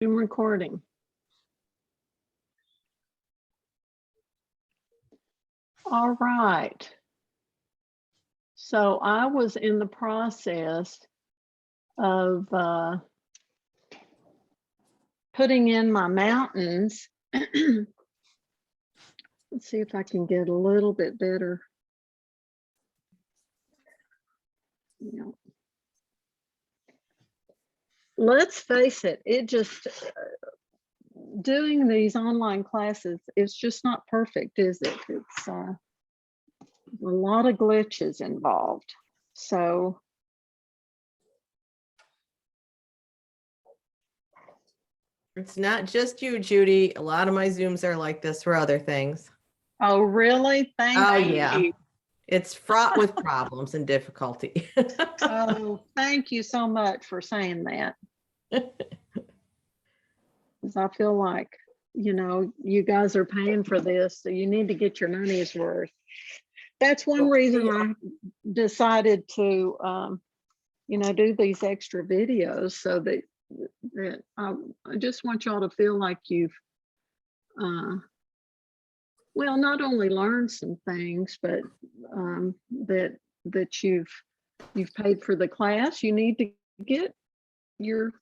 Zoom recording. All right. So I was in the process of putting in my mountains. Let's see if I can get a little bit better. Yeah. Let's face it, it just doing these online classes, it's just not perfect, is it? It's a lot of glitches involved. So it's not just you, Judy. A lot of my Zooms are like this for other things. oh, really? Thank you. It's fraught with problems and difficulty. Oh, thank you so much for saying that. Because I feel like, you know, you guys are paying for this, so you need to get your money's worth. That's one reason I decided to, you know, do these extra videos so that I just want y'all to feel like you've, well, not only learned some things, but that you've paid for the class. You need to get your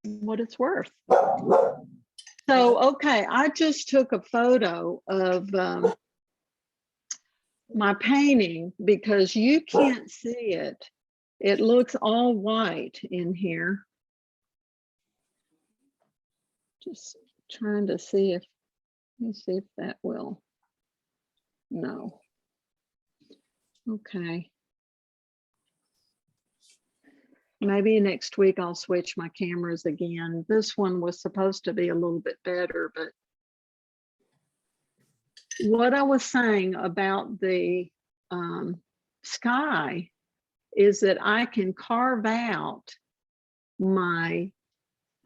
what it's worth. So, okay, I just took a photo of my painting because you can't see it. It looks all white in here. Just trying to see if, let me see if that will, no. Okay. Maybe next week I'll switch my cameras again. This one was supposed to be a little bit better, but what I was saying about the sky is that I can carve out my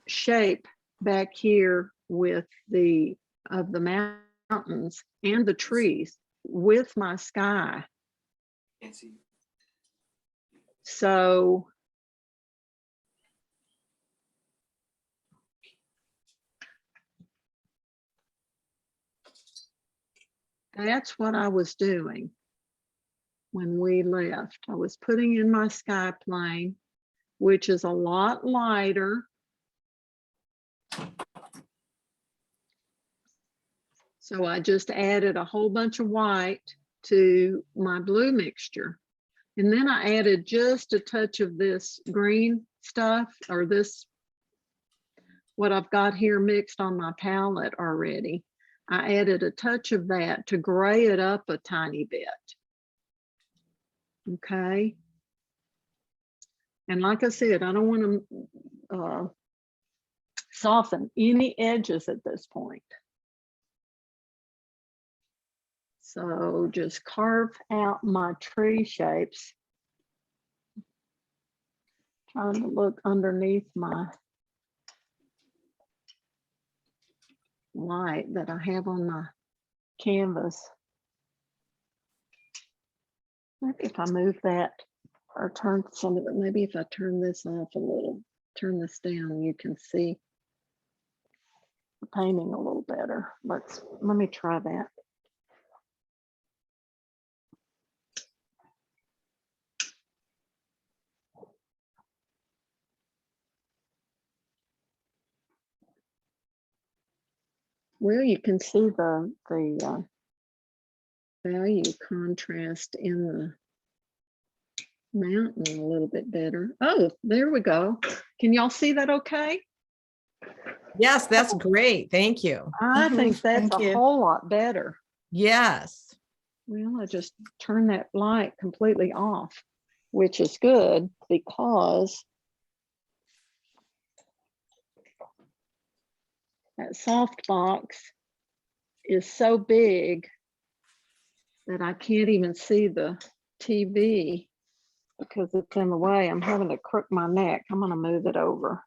shape back here with the mountains and the trees with my sky. So that's what I was doing when we left. I was putting in my sky plane, which is a lot lighter. So I just added a whole bunch of white to my blue mixture. And then I added just a touch of this green stuff, or this, what I've got here mixed on my palette already. I added a touch of that to gray it up a tiny bit. Okay. And like I said, I don't want to soften any edges at this point. So just carve out my tree shapes. Trying to look underneath my light that I have on my canvas. Maybe if I move that or turn some of it, maybe if I turn this off a little, turn this down, you can see the painting a little better. Let me try that. Well, you can see the value contrast in the mountain a little bit better. Oh, there we go. Can y'all see that okay? Yes, that's great. Thank you. I think that's a whole lot better. Yes. Well, I just turned that light completely off, which is good because that softbox is so big that I can't even see the TV because it's in the way. I'm having to crook my neck. I'm going to move it over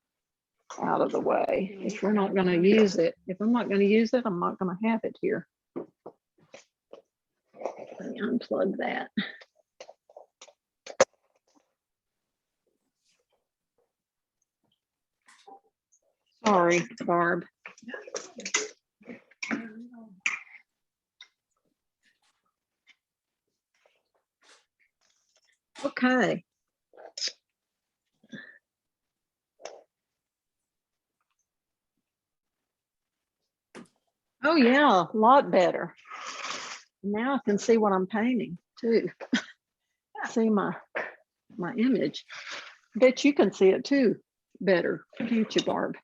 out of the way. If we're not going to use it, if I'm not going to use it, I'm not going to have it here. Let me unplug that. Sorry, Barb. Okay. Oh yeah, a lot better. Now I can see what I'm painting too. See my image. Bet you can see it too better, can't you, Barb?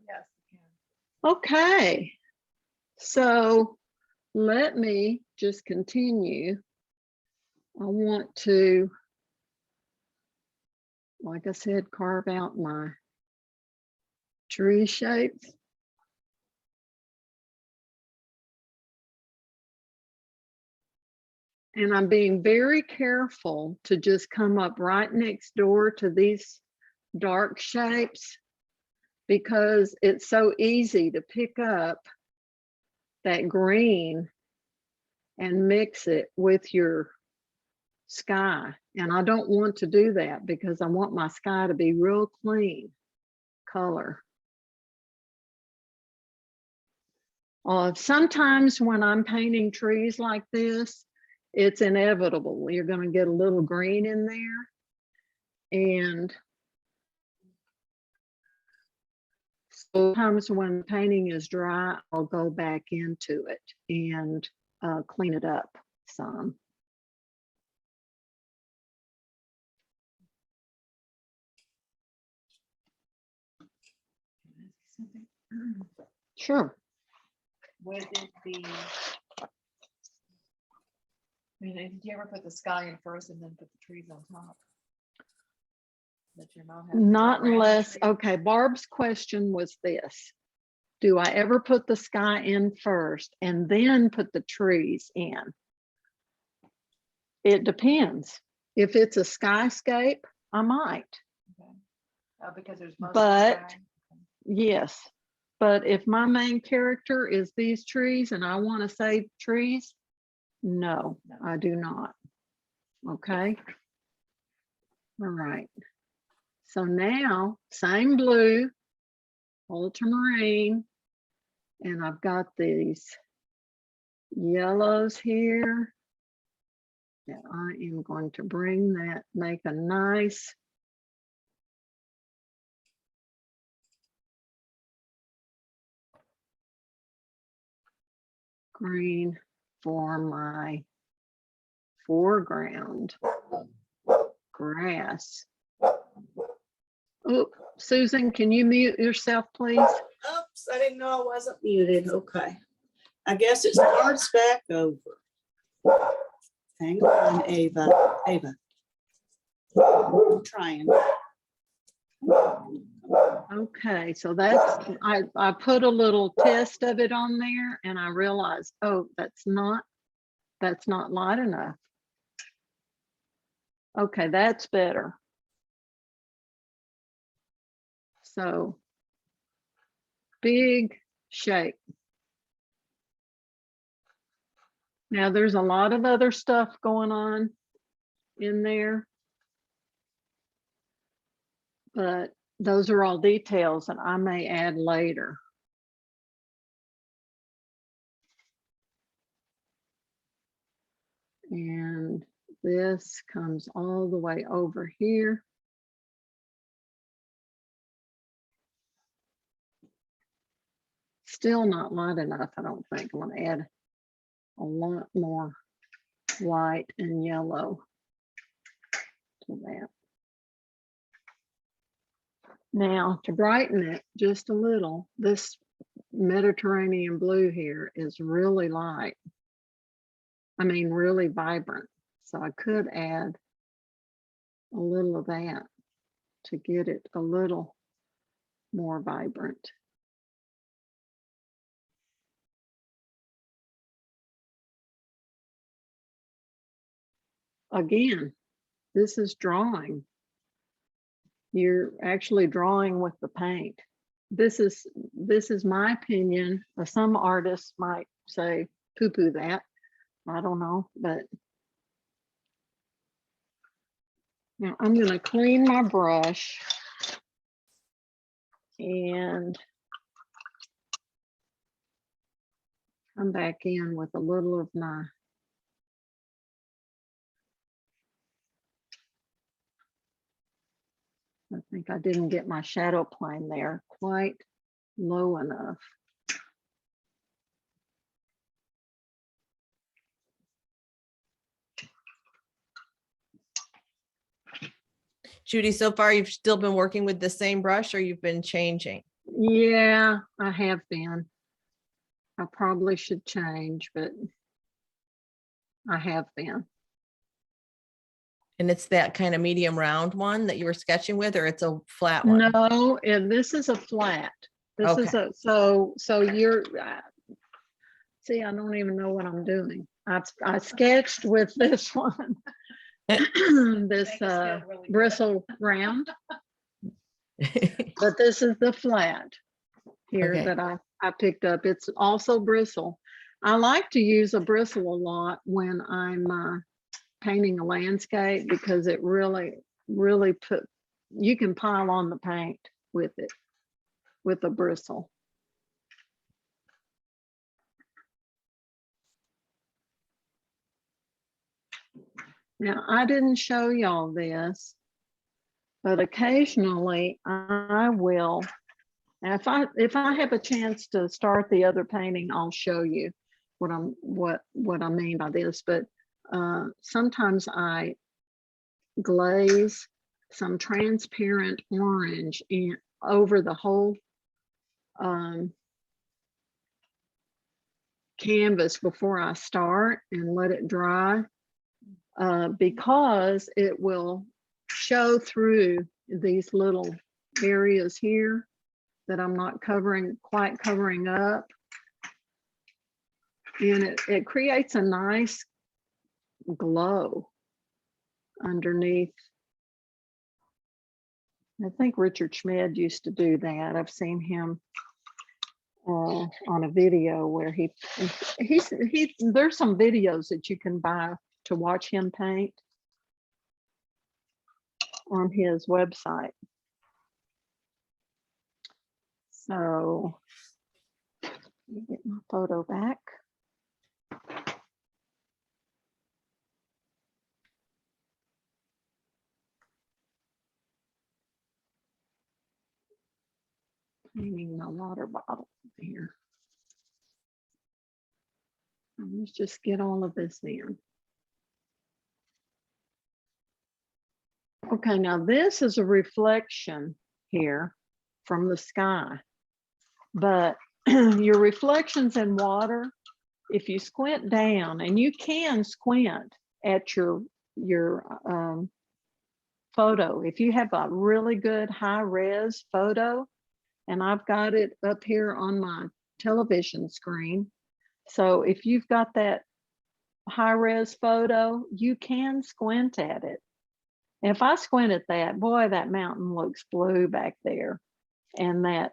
Yes. Okay. So let me just continue. I want to, like I said, carve out my tree shapes. And I'm being very careful to just come up right next door to these dark shapes because it's so easy to pick up that green and mix it with your sky. And I don't want to do that because I want my sky to be real clean color. Sometimes when I'm painting trees like this, it's inevitable. You're going to get a little green in there. And sometimes when painting is dry, I'll go back into it and clean it up some. Sure. Would it be, I mean, did you ever put the sky in first and then put the trees on top? That you're not having to Not draw around the unless, tree? okay, Barb's question was this. Do I ever put the sky in first and then put the trees in? It depends. If it's a skyscape, I might. Okay. Because there's most But yes, but if my main character is these trees and I want to save trees, no, I do not. Okay. All right. So now, same blue, ultramarine, and I've got these yellows here that I am going to bring that, make a nice green for my foreground grass. Oh, Susan, can you mute yourself, please? Oops, I didn't know I wasn't muted. Okay. I guess it starts back over. Hang on, Ava. Ava. I'm trying. Okay, so that's, I put a little test of it on there and I realized, oh, that's not light enough. Okay, that's better. So big shape. Now there's a lot of other stuff going on in there, but those are all details that I may add later. And this comes all the way over here. Still not light enough, I don't think. I'm gonna add a lot more white and yellow to that. Now to brighten it just a little, this Mediterranean blue here is really light. I mean, really vibrant. So I could add a little of that to get it a little more vibrant. Again, this is drawing. You're actually drawing with the paint. This is my opinion. Some artists might say poo-poo that. I don't know, but now I'm going to clean my brush And come back in with a little of my I think I didn't get my shadow plane there quite low enough. Judy, so far you've still been working with the same brush or you've been changing? Yeah, I have been. I probably should change, but I have been. And it's that kind of medium round one that you were sketching with, or it's a flat one? No, and this is a flat. This is Okay. a, so you're, see, I don't even know what I'm doing. I sketched with this one. This Make us feel really good. bristle round, but this is the flat here Okay. that I picked up. It's also bristle. I like to use a bristle a lot when I'm painting a landscape because it really you can pile on the paint with it, with a bristle. Now, I didn't show y'all this, but occasionally I will. And if I have a chance to start the other painting, I'll show you what I mean by this. But sometimes I glaze some transparent orange over the whole canvas before I start and let it dry. Because it will show through these little areas here that I'm not quite covering up. And it creates a nice glow underneath. I think Richard Schmid used to do that. I've seen him on a video where there's some videos that you can buy to watch him paint on his website. So let me get my photo back. Painting my water bottle here. Let's just get all of this in. Okay, now this is a reflection here from the sky, but your reflections in water, if you squint down, and you can squint at your photo, if you have a really good high res photo, and I've got it up here on my television screen. So if you've got that high res photo, you can squint at it. And if I squint at that, boy, that mountain looks blue back there. And that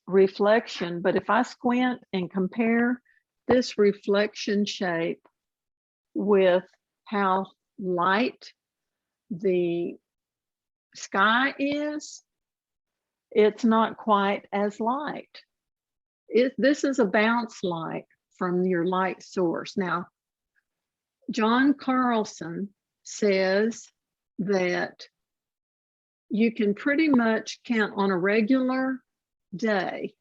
reflection, but if I squint and compare this reflection shape with how light the sky is, it's not quite as light. This is a bounce light from your light source. Now, John Carlson says that you can pretty much count on a regular day,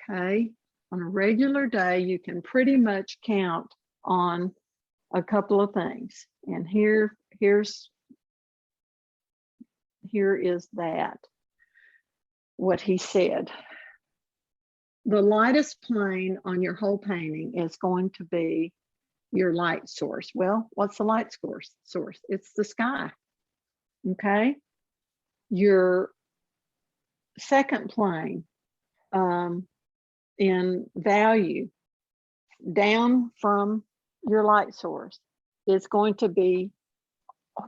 okay? On a regular day, you can pretty much count on a couple of things. And here is that, what he said. The lightest plane on your whole painting is going to be your light source. Well, what's the light source? It's the sky, okay? Your second plane in value down from your light source is going to be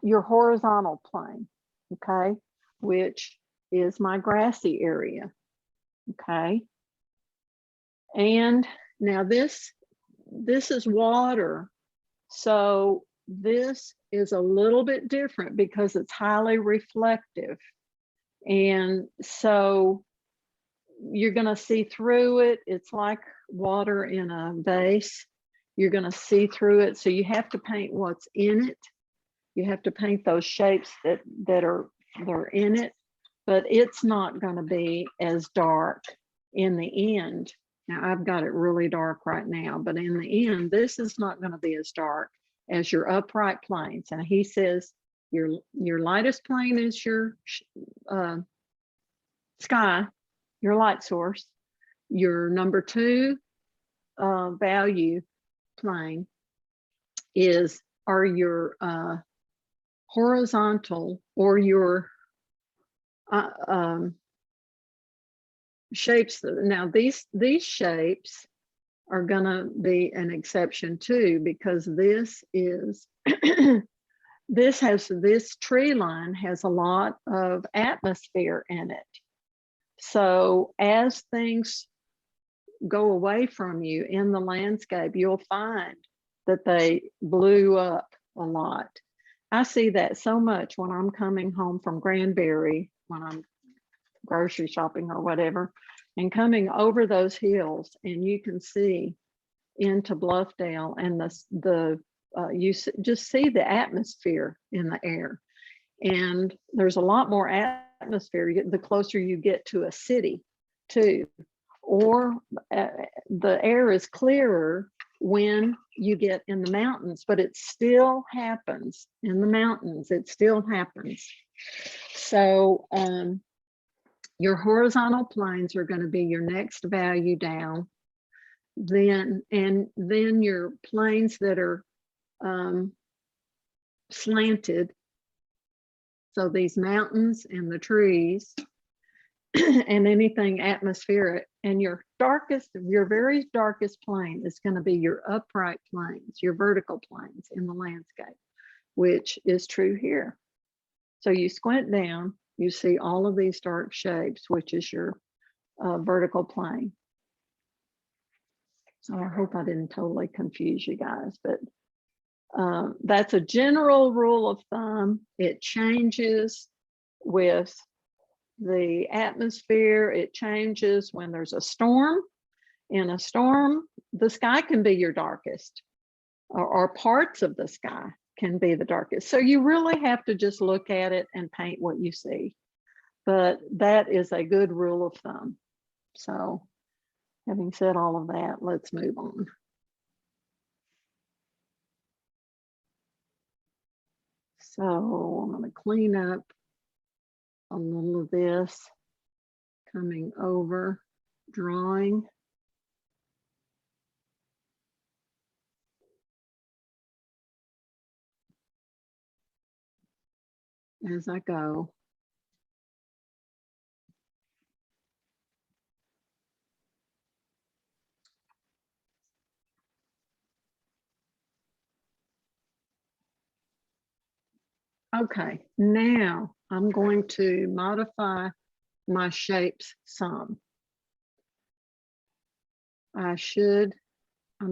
your horizontal plane, okay? Which is my grassy area, okay? And now this is water. So this is a little bit different because it's highly reflective. And so you're going to see through it. It's like water in a vase. You're going to see through it. So you have to paint what's in it. You have to paint those shapes that are in it, but it's not going to be as dark in the end. Now I've got it really dark right now, but in the end, this is not going to be as dark as your upright planes. And he says your lightest plane is your sky, your light source. Your number 2 value plane are your horizontal or your shapes. Now these shapes are gonna be an exception too, because this is this tree line has a lot of atmosphere in it. So as things go away from you in the landscape, you'll find that they blew up a lot. I see that so much when I'm coming home from Granbury, when I'm grocery shopping or whatever, and coming over those hills, and you can see into Bluffdale, and just see the atmosphere in the air. And there's a lot more atmosphere the closer you get to a city too. Or the air is clearer when you get in the mountains, but it still happens in the mountains. It still happens. So your horizontal planes are going to be your next value down. Then your planes that are slanted. So these mountains and the trees and anything atmospheric, and your very darkest plane is going to be your upright planes, your vertical planes in the landscape, which is true here. So you squint down, you see all of these dark shapes, which is your vertical plane. So I hope I didn't totally confuse you guys, but that's a general rule of thumb. It changes with the atmosphere. It changes when there's a storm. In a storm, the sky can be your darkest, or parts of the sky can be the darkest. So you really have to just look at it and paint what you see. But that is a good rule of thumb. So having said all of that, let's move on. So I'm going to clean up a little of this, coming over, drawing. As I go. Okay, now I'm going to modify my shapes some. I'm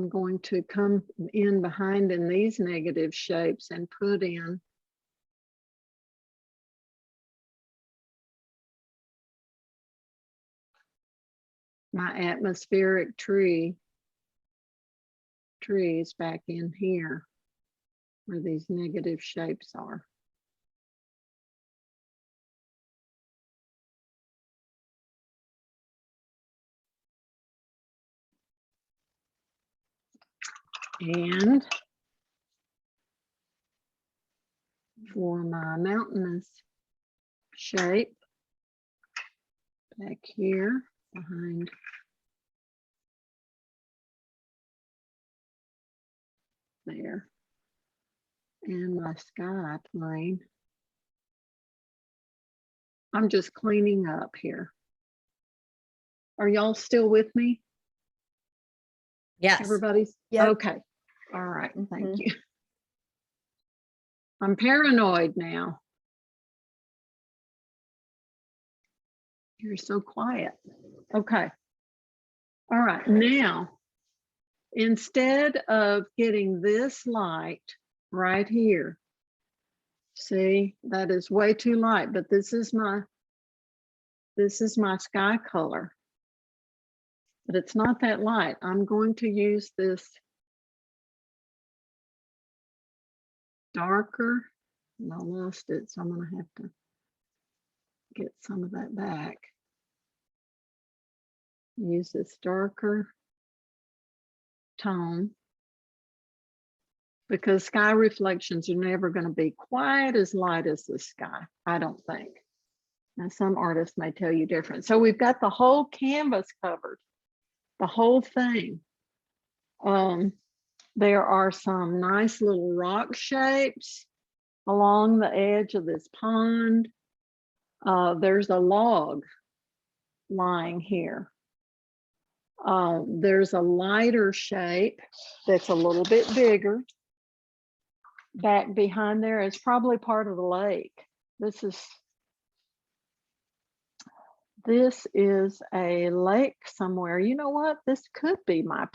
going to come in behind in these negative shapes and put in my atmospheric trees back in here where these negative shapes are. And for my mountainous shape, back here behind there, and my sky plane, I'm just cleaning up here. Are y'all still with me? Yes. Everybody's? Yep. Okay. All right. Thank you. I'm paranoid now. You're so quiet. Okay. All right. Now, instead of getting this light right here, see, that is way too light, but this is my This is my sky color, but it's not that light. I'm going to use this darker, and I lost it, so I'm going to have to get some of that back. Use this darker tone because sky reflections are never going to be quite as light as the sky, I don't think. Now, some artists may tell you different. So we've got the whole canvas covered, the whole thing. There are some nice little rock shapes along the edge of this pond. There's a log lying here. There's a lighter shape that's a little bit bigger. Back behind there is probably part of the lake. This is a lake somewhere. You know what? This could be my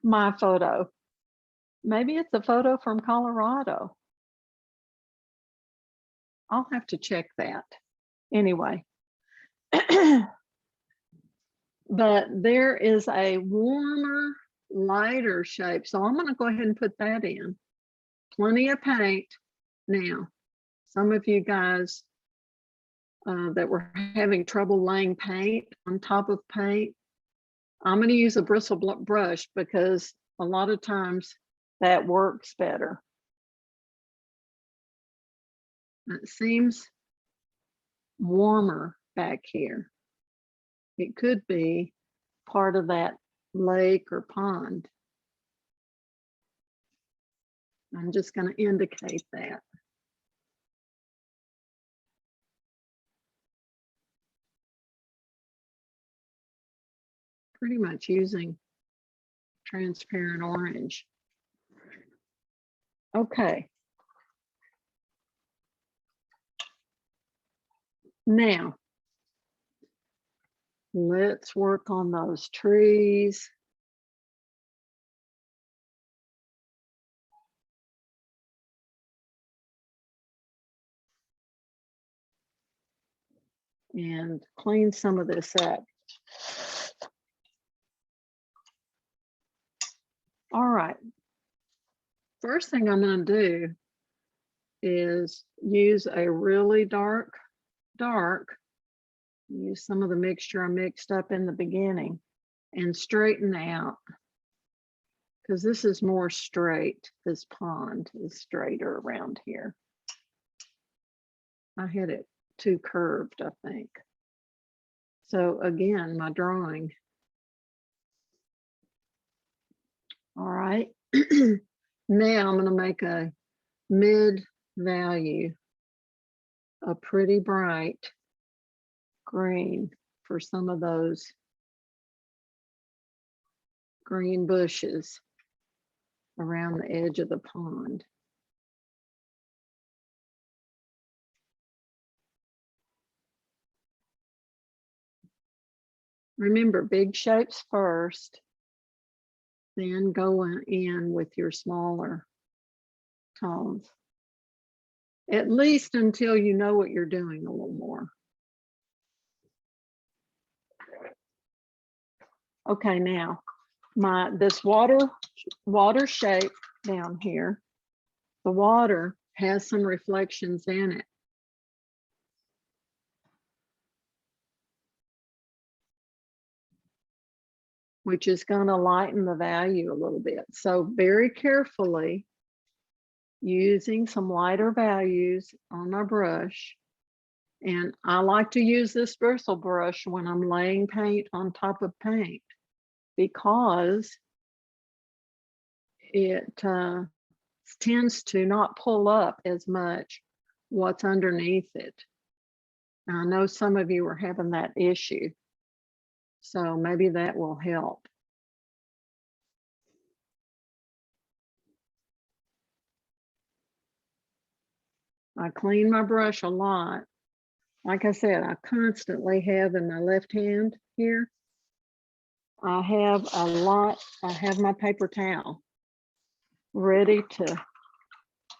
my photo. Maybe it's a photo from Colorado. I'll have to check that. Anyway. But there is a warmer, lighter shape. So I'm going to go ahead and put that in. Plenty of paint. Now, some of you guys that were having trouble laying paint on top of paint, I'm going to use a bristle brush because a lot of times that works better. It seems warmer back here. It could be part of that lake or pond. I'm just going to indicate that. Pretty much using transparent orange. Okay. Now, let's work on those trees. And clean some of this up. All right. First thing I'm going to do is use a really dark, use some of the mixture I mixed up in the beginning and straighten out, because this is more straight. This pond is straighter around here. I had it too curved, I think. So again, my drawing. All right. Now I'm going to make a mid value, a pretty bright green for some of those green bushes around the edge of the pond. Remember, big shapes first, then go in with your smaller tones. At least until you know what you're doing a little more. Okay, now this water shape down here, the water has some reflections in it. Which is going to lighten the value a little bit. So very carefully using some lighter values on my brush. And I like to use this bristle brush when I'm laying paint on top of paint because it tends to not pull up as much what's underneath it. Now, I know some of you are having that issue, so maybe that will help. I clean my brush a lot. Like I said, I constantly have in my left hand here, I have a lot, I have my paper towel ready to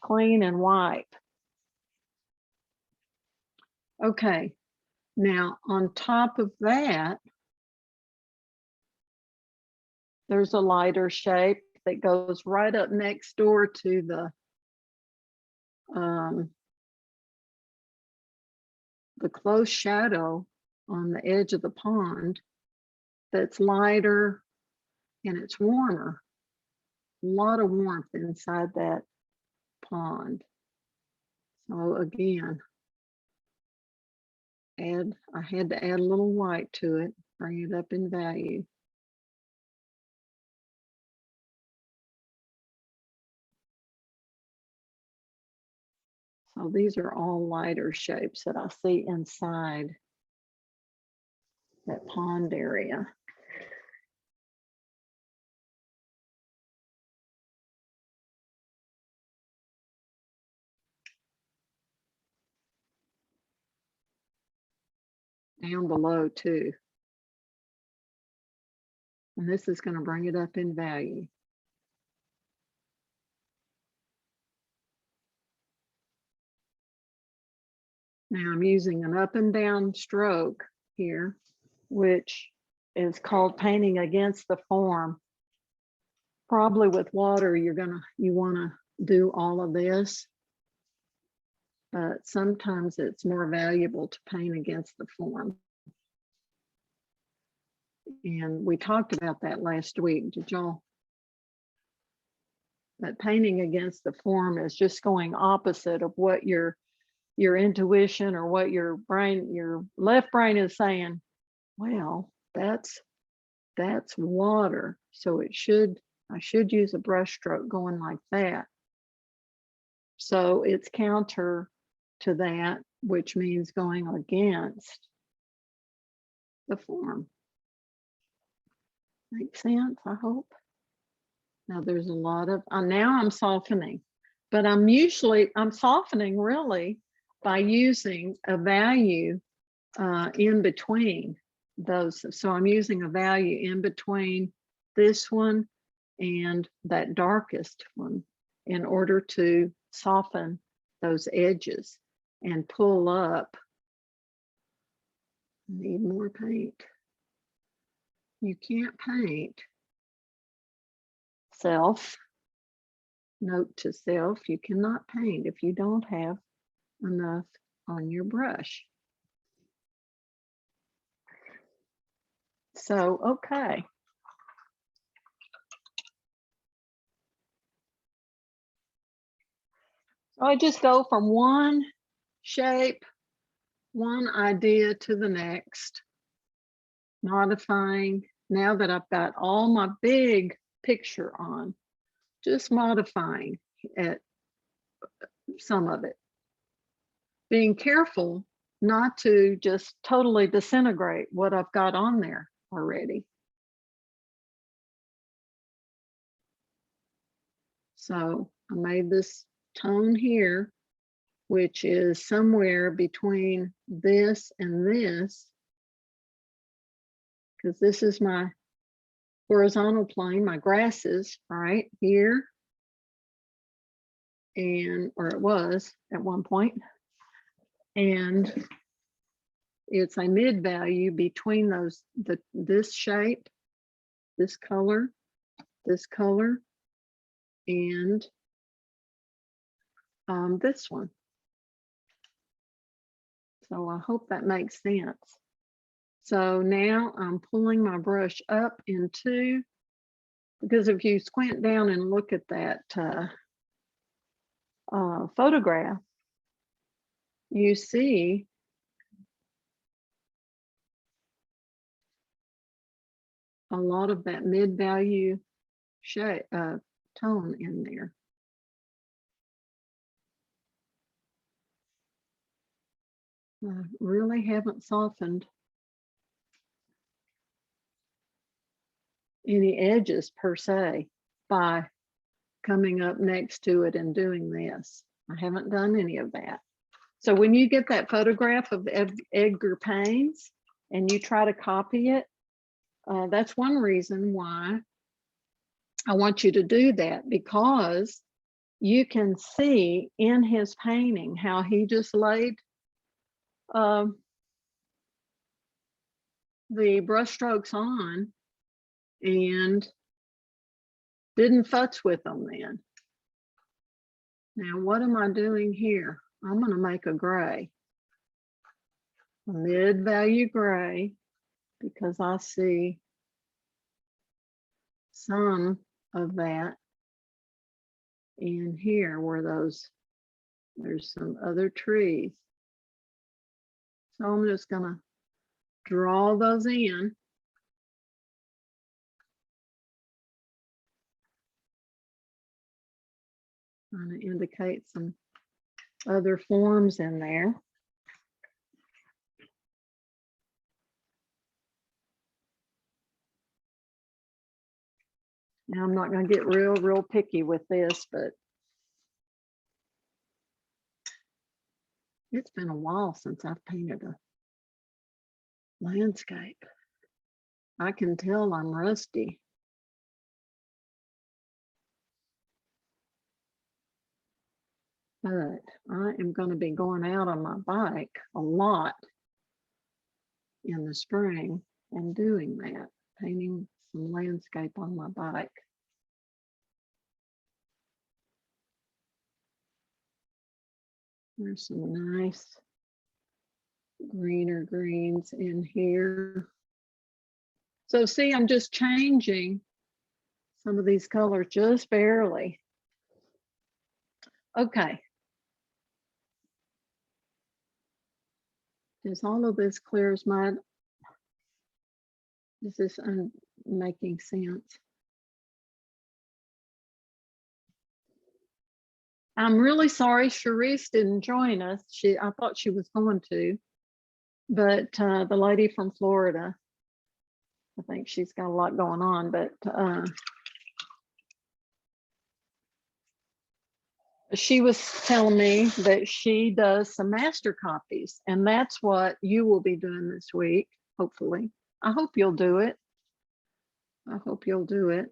clean and wipe. Okay, Now, on top of that, there's a lighter shape that goes right up next door to the close shadow on the edge of the pond that's lighter and it's warmer. A lot of warmth inside that pond. So again, I had to add a little white to it, bring it up in value. So these are all lighter shapes that I see inside that pond area. Down below too. And this is going to bring it up in value. Now I'm using an up and down stroke here, which is called painting against the form. Probably with water, you want to do all of this, but sometimes it's more valuable to paint against the form. And we talked about that last week. Did y'all? That painting against the form is just going opposite of what your intuition or what your left brain is saying. Well, that's water, so I should use a brush stroke going like that. So it's counter to that, which means going against the form. Make sense, I hope. Now there's a lot of, now I'm softening, but I'm softening really by using a value in between those. So I'm using a value in between this one and that darkest one in order to soften those edges and pull up. Need more paint. You can't paint self. Note to self, you cannot paint if you don't have enough on your brush. So, okay. So I just go from one shape, one idea to the next, modifying. Now that I've got all my big picture on, just modifying at some of it. Being careful not to just totally disintegrate what I've got on there already. So I made this tone here, which is somewhere between this and this, because this is my horizontal plane, my grasses right here, or it was at one point, and it's a mid value between those, this shape, this color, and this one. So I hope that makes sense. So now I'm pulling my brush up into, because if you squint down and look at that photograph, you see a lot of that mid-value shade tone in there. I really haven't softened any edges per se by coming up next to it and doing this. I haven't done any of that. So when you get that photograph of Edgar Payne's and you try to copy it, that's one reason why I want you to do that, because you can see in his painting how he just laid the brush strokes on and didn't futz with them then. Now, what am I doing here? I'm going to make a gray, a mid-value gray, because I see some of that in here where there's some other trees. So I'm just going to draw those in. Trying to indicate some other forms in there. Now I'm not going to get real picky with this, but it's been a while since I've painted a landscape. I can tell I'm rusty. But I am going to be going out on my bike a lot in the spring and doing that, painting some landscape on my bike. There's some nice greener greens in here. So see, I'm just changing some of these colors just barely. Okay. Does all of this clear as mud? Is this making sense? I'm really sorry Charisse didn't join us. I thought she was going to, but the lady from Florida, I think she's got a lot going on, but she was telling me that she does some master copies, and that's what you will be doing this week, hopefully. I hope you'll do it. I hope you'll do it.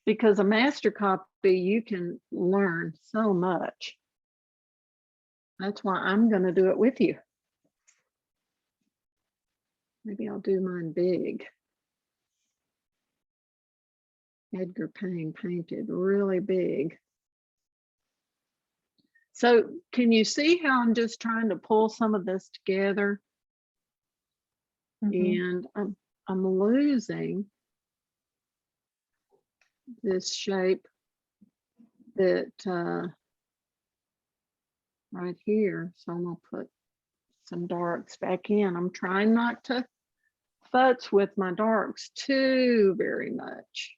Because a master copy, you can learn so much. That's why I'm going to do it with you. Maybe I'll do mine big. Edgar Payne painted really big. So can you see how I'm just trying to pull some of this together? And I'm losing this shape that right here. So I'm gonna put some darks back in. I'm trying not to futz with my darks too very much.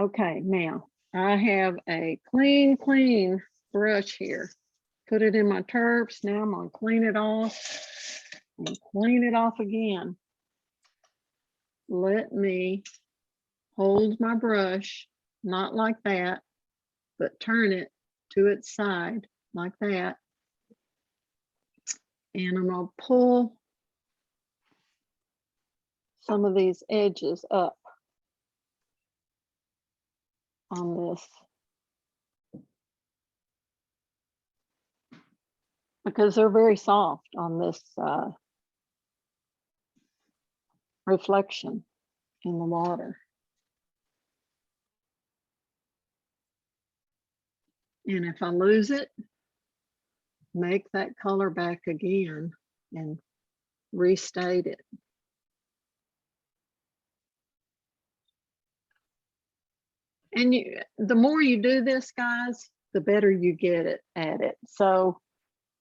Okay, now I have a clean brush here. Put it in my turps. Now I'm gonna clean it off and clean it off again. Let me hold my brush, not like that, but turn it to its side like that. And I'm gonna pull some of these edges up on this, because they're very soft on this reflection in the water. And if I lose it, make that color back again and restate it. And the more you do this, guys, the better you get at it. So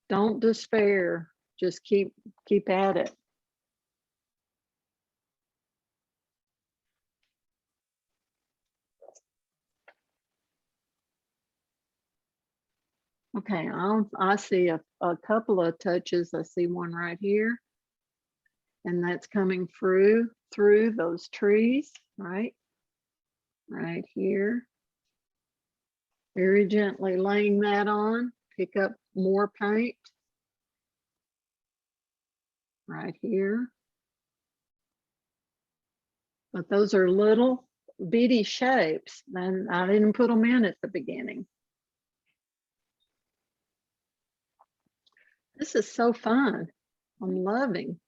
don't despair, just keep at it. Okay, I see a couple of touches. I see one right here, and that's coming through those trees, right here. Very gently laying that on, pick up more paint right here. But those are little bitty shapes, and I didn't put them in at the beginning. This is so fun. I'm loving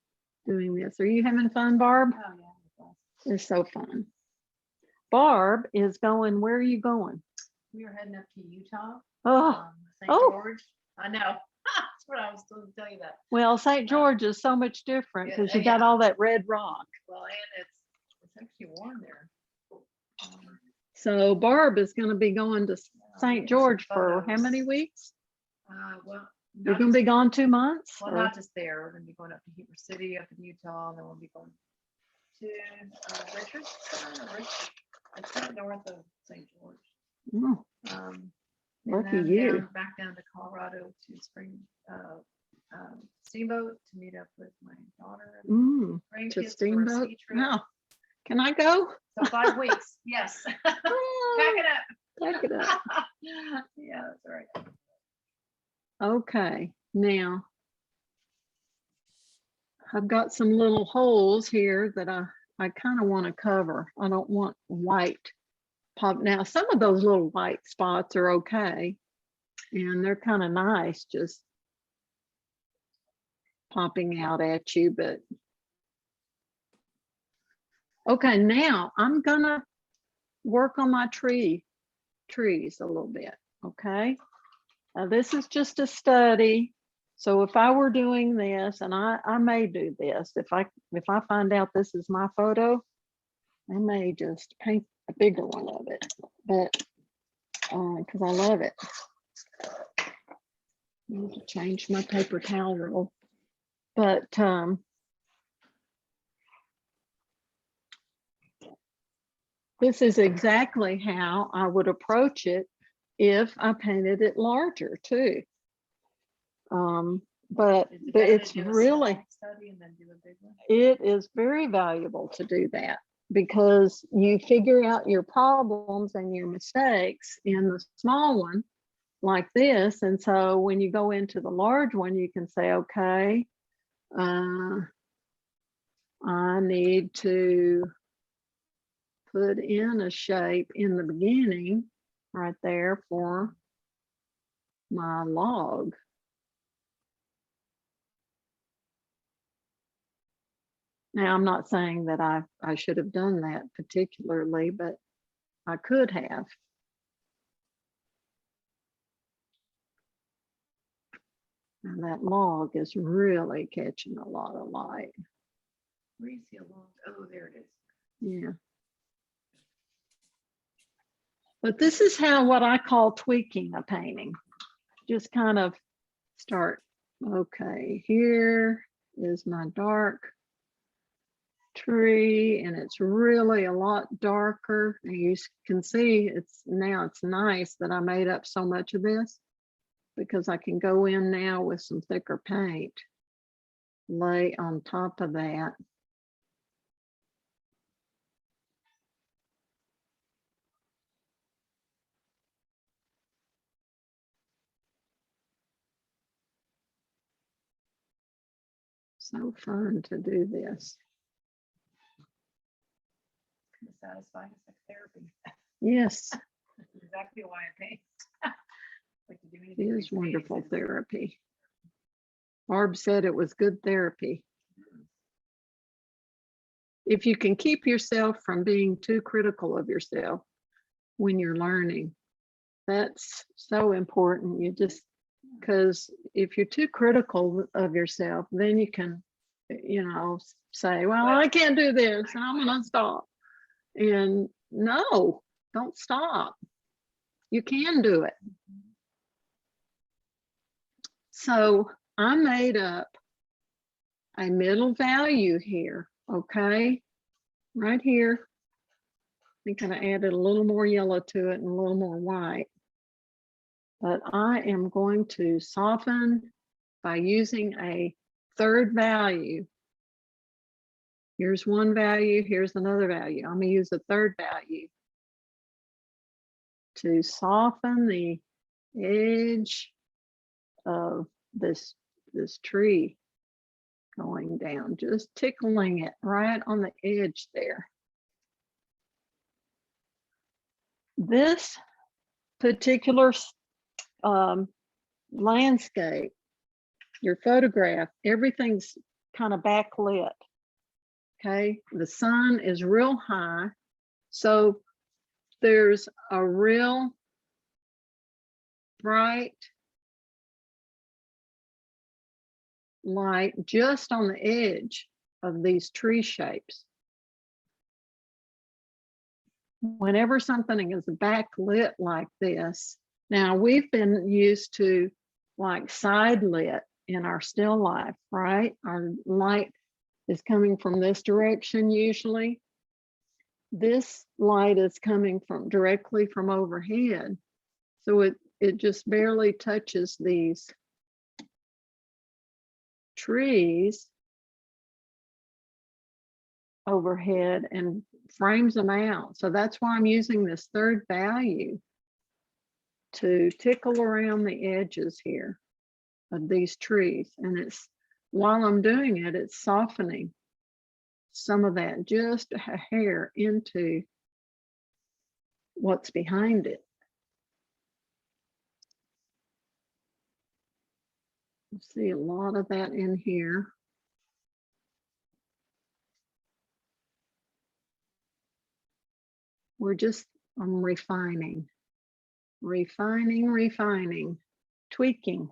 doing this. Are you having fun, Barb? Oh, yeah. It's so fun. Barb is going, where are you going? We were heading up to Utah, Oh, St. Oh. George. I know. That's what I was going to tell you that. well, St. George is so much different because you got Yeah. all that red rock. Well, and it's actually warm there. So Barb is going to be going to St. Yes, George for how photos. many weeks? Well, You're not going to just- be gone 2 months? Well, or- not just there. We're going to be going up to Heber City, up in Utah, and then we'll be going to Richardson. It's kind of north of St. George. Oh, And Lucky then you. back down to Colorado to Steamboat to meet up with my daughter. And to grandkids for a Steamboat? ski trip. Oh, can I go? So 5 weeks. Yes. Pack it up. Pack it up. Yeah, that's all right. Okay, now I've got some little holes here that I kind of want to cover. I don't want white pop. Now, some of those little white spots are okay, and they're kind of nice, just popping out at you, but okay, now I'm gonna work on my trees a little bit, okay? This is just a study. So if I were doing this, and I may do this, if I find out this is my photo, I may just paint a bigger one of it, but because I love it. I need to change my paper towel roll, but this is exactly how I would approach it if I painted it larger too. But Is it better to it's do a really, small study and then do a big one? it is very valuable to do that because you figure out your problems and your mistakes in the small one like this. And so when you go into the large one, you can say, okay, I need to put in a shape in the beginning right there for my log. Now, I'm not saying that I should have done that particularly, but I could have. And that log is really catching a lot of light. Where do you see a log? Oh, there it is. Yeah. But this is how what I call tweaking a painting. Just kind of start, okay, here is my dark tree and it's really a lot darker. And you can see it's nice that I made up so much of this because I can go in now with some thicker paint, lay on top of that. So fun to do this. Kind of satisfying. It's like therapy. Yes, That's exactly why I paint. Like to do it anything is creative. wonderful therapy. Barb said it was good therapy. If you can keep yourself from being too critical of yourself when you're learning, that's so important. You just, because if you're too critical of yourself, then you can, say, well, I can't do this and I'm going to stop. And no, don't stop. You can do it. So I made up a middle value here, okay? Right here. I think I added a little more yellow to it and a little more white. But I am going to soften by using a third value. Here's one value, here's another value. I'm going to use a third value to soften the edge of this tree going down, just tickling it right on the edge there. This particular landscape, your photograph, everything's kind of backlit. Okay, the sun is real high, so there's a real bright light just on the edge of these tree shapes. Whenever something is backlit like this, now we've been used to like side lit in our still life, right? Our light is coming from this direction usually. This light is coming from directly from overhead. So it just barely touches these trees overhead and frames them out. So that's why I'm using this third value to tickle around the edges here of these trees. And it's, while I'm doing it, it's softening some of that just a hair into what's behind it. You see a lot of that in here. I'm refining, tweaking.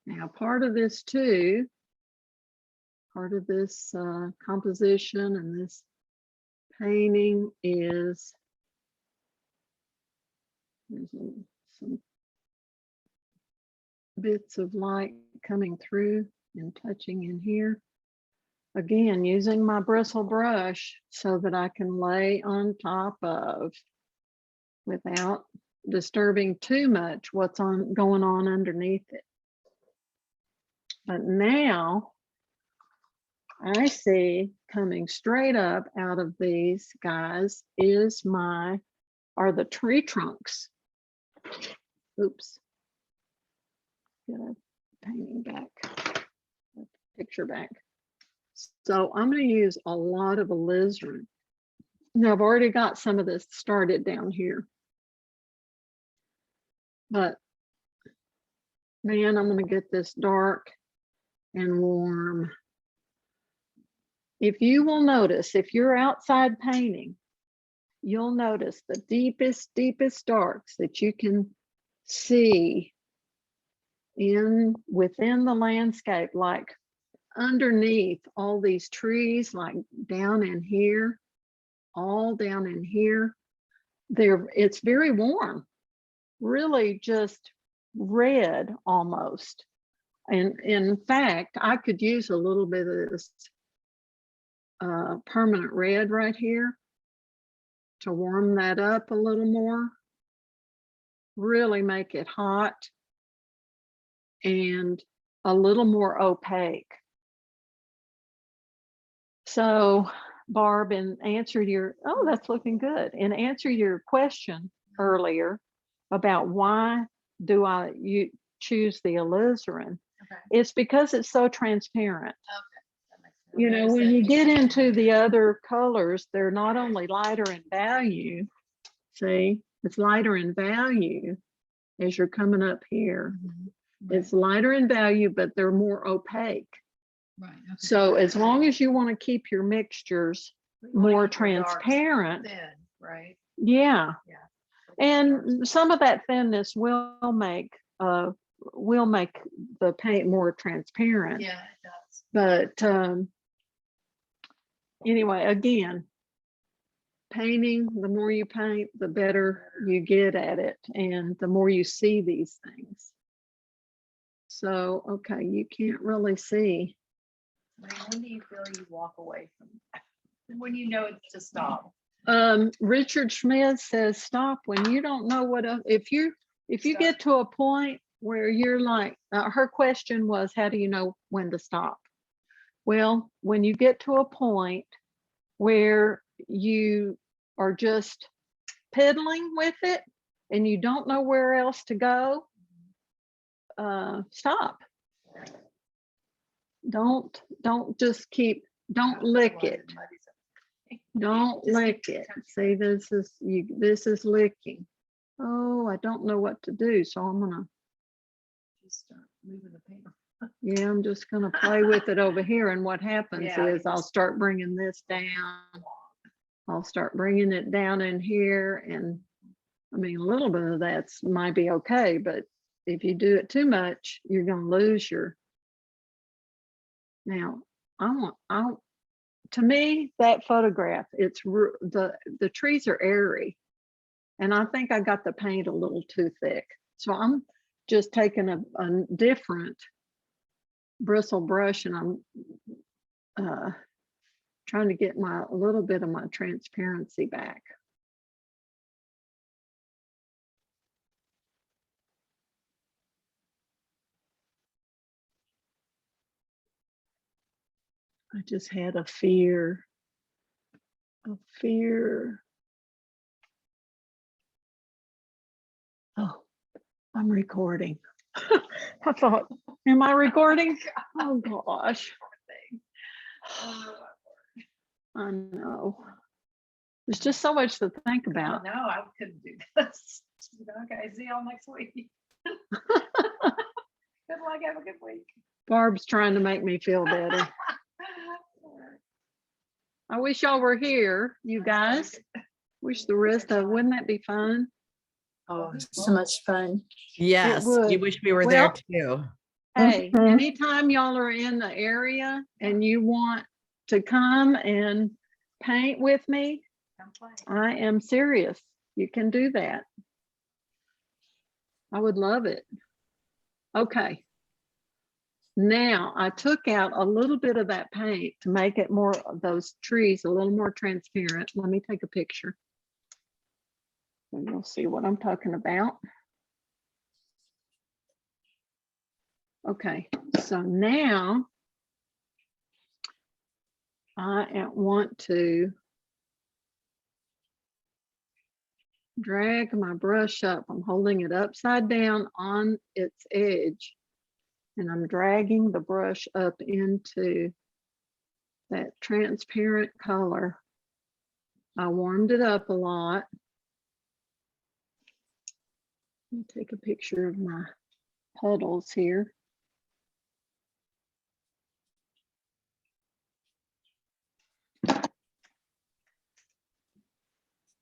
Now, part of this too, part of this composition and this painting is there's some bits of light coming through and touching in here. Again, using my bristle brush so that I can lay on top of without disturbing too much what's going on underneath it. But now I see coming straight up out of these guys are the tree trunks. Oops. Get a painting back, a picture back. So I'm going to use a lot of alizarin. Now I've already got some of this started down here. But man, I'm going to get this dark and warm. If you will notice, if you're outside painting, you'll notice the deepest darks that you can see within the landscape, like underneath all these trees, like down in here, all down in here. It's very warm, really just red almost. And in fact, I could use a little bit of this permanent red right here to warm that up a little more, really make it hot and a little more opaque. So Barb, in answer to your, oh, that's looking good. In answer to your question earlier about why do you choose the alizarin, it's because it's so transparent. You know, when you get into the other colors, they're not only lighter in value, see, it's lighter in value as you're coming up here. It's lighter in value, but they're more opaque. Right. Okay. So as long as you want to keep your mixtures more transparent, Thin, right? yeah. Yeah. And some of that thinness will make the paint more transparent. Yeah, it does. But anyway, again, painting, the more you paint, the better you get at it, and the more you see these things. So, okay, you can't really see. When do you feel you walk away from it? When you know it's to stop? Richard Schmidt says stop when you don't know what if you get to a point where you're like, her question was, how do you know when to stop? Well, when you get to a point where you are just piddling with it and you don't know where else to go, stop. Don't just keep, don't lick it. Don't Just lick keep it. touching See, this is licking. Oh, I don't know what to do. So I'm gonna, Just start moving the paper. yeah, I'm just gonna play with it over here. And what happens Yeah, you is I'll start bringing this down. I'll start bringing it down in here. And I mean, a little bit of that's might be okay, but if you do it too much, you're gonna lose your. Now, to me, that photograph, the trees are airy. And I think I got the paint a little too thick. So I'm just taking a different bristle brush and I'm trying to get a little bit of my transparency back. I just had a fear. Oh, I'm recording. I thought, am I recording? Oh gosh. I know. There's just so much to think about. No, I couldn't do this. Okay, see y'all next week. Good luck, have a good week. Barb's trying to make me feel better. I wish y'all were here, you guys. Wish the rest of, wouldn't that be fun? Oh, so much fun. Yes, we would. wish we were there Well, too. Hey, Mhm. anytime y'all are in the area and you want to come and paint with me, Come play. I am serious. You can do that. I would love it. Okay. Now I took out a little bit of that paint to make it more of those trees a little more transparent. Let me take a picture. And you'll see what I'm talking about. Okay, so now I want to drag my brush up. I'm holding it upside down on its edge, and I'm dragging the brush up into that transparent color. I warmed it up a lot. Let me take a picture of my puddles here.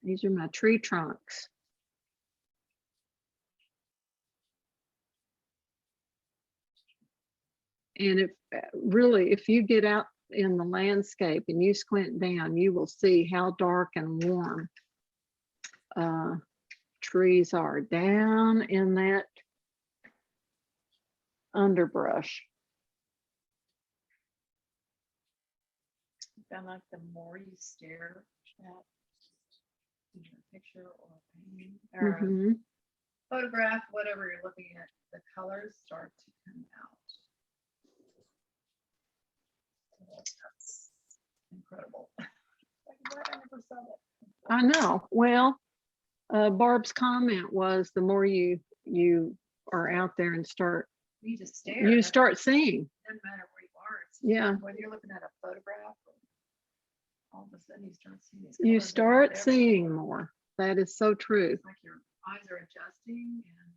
These are my tree trunks. And if you get out in the landscape and you squint down, you will see how dark and warm trees are down in that underbrush. I found like the more you stare at either a picture or a painting or a Mhm. photograph, whatever you're looking at, the colors start to come out. That's incredible. Like, what? I never saw that. I know. Well, Barb's comment was the more you are out there and You just stare. you That's- start seeing. Doesn't matter where you are. It's Yeah. Whether you're looking at a photograph, or all of a sudden you start seeing these. You colors that start never seeing before. more. That is so true. It's like your eyes are adjusting, and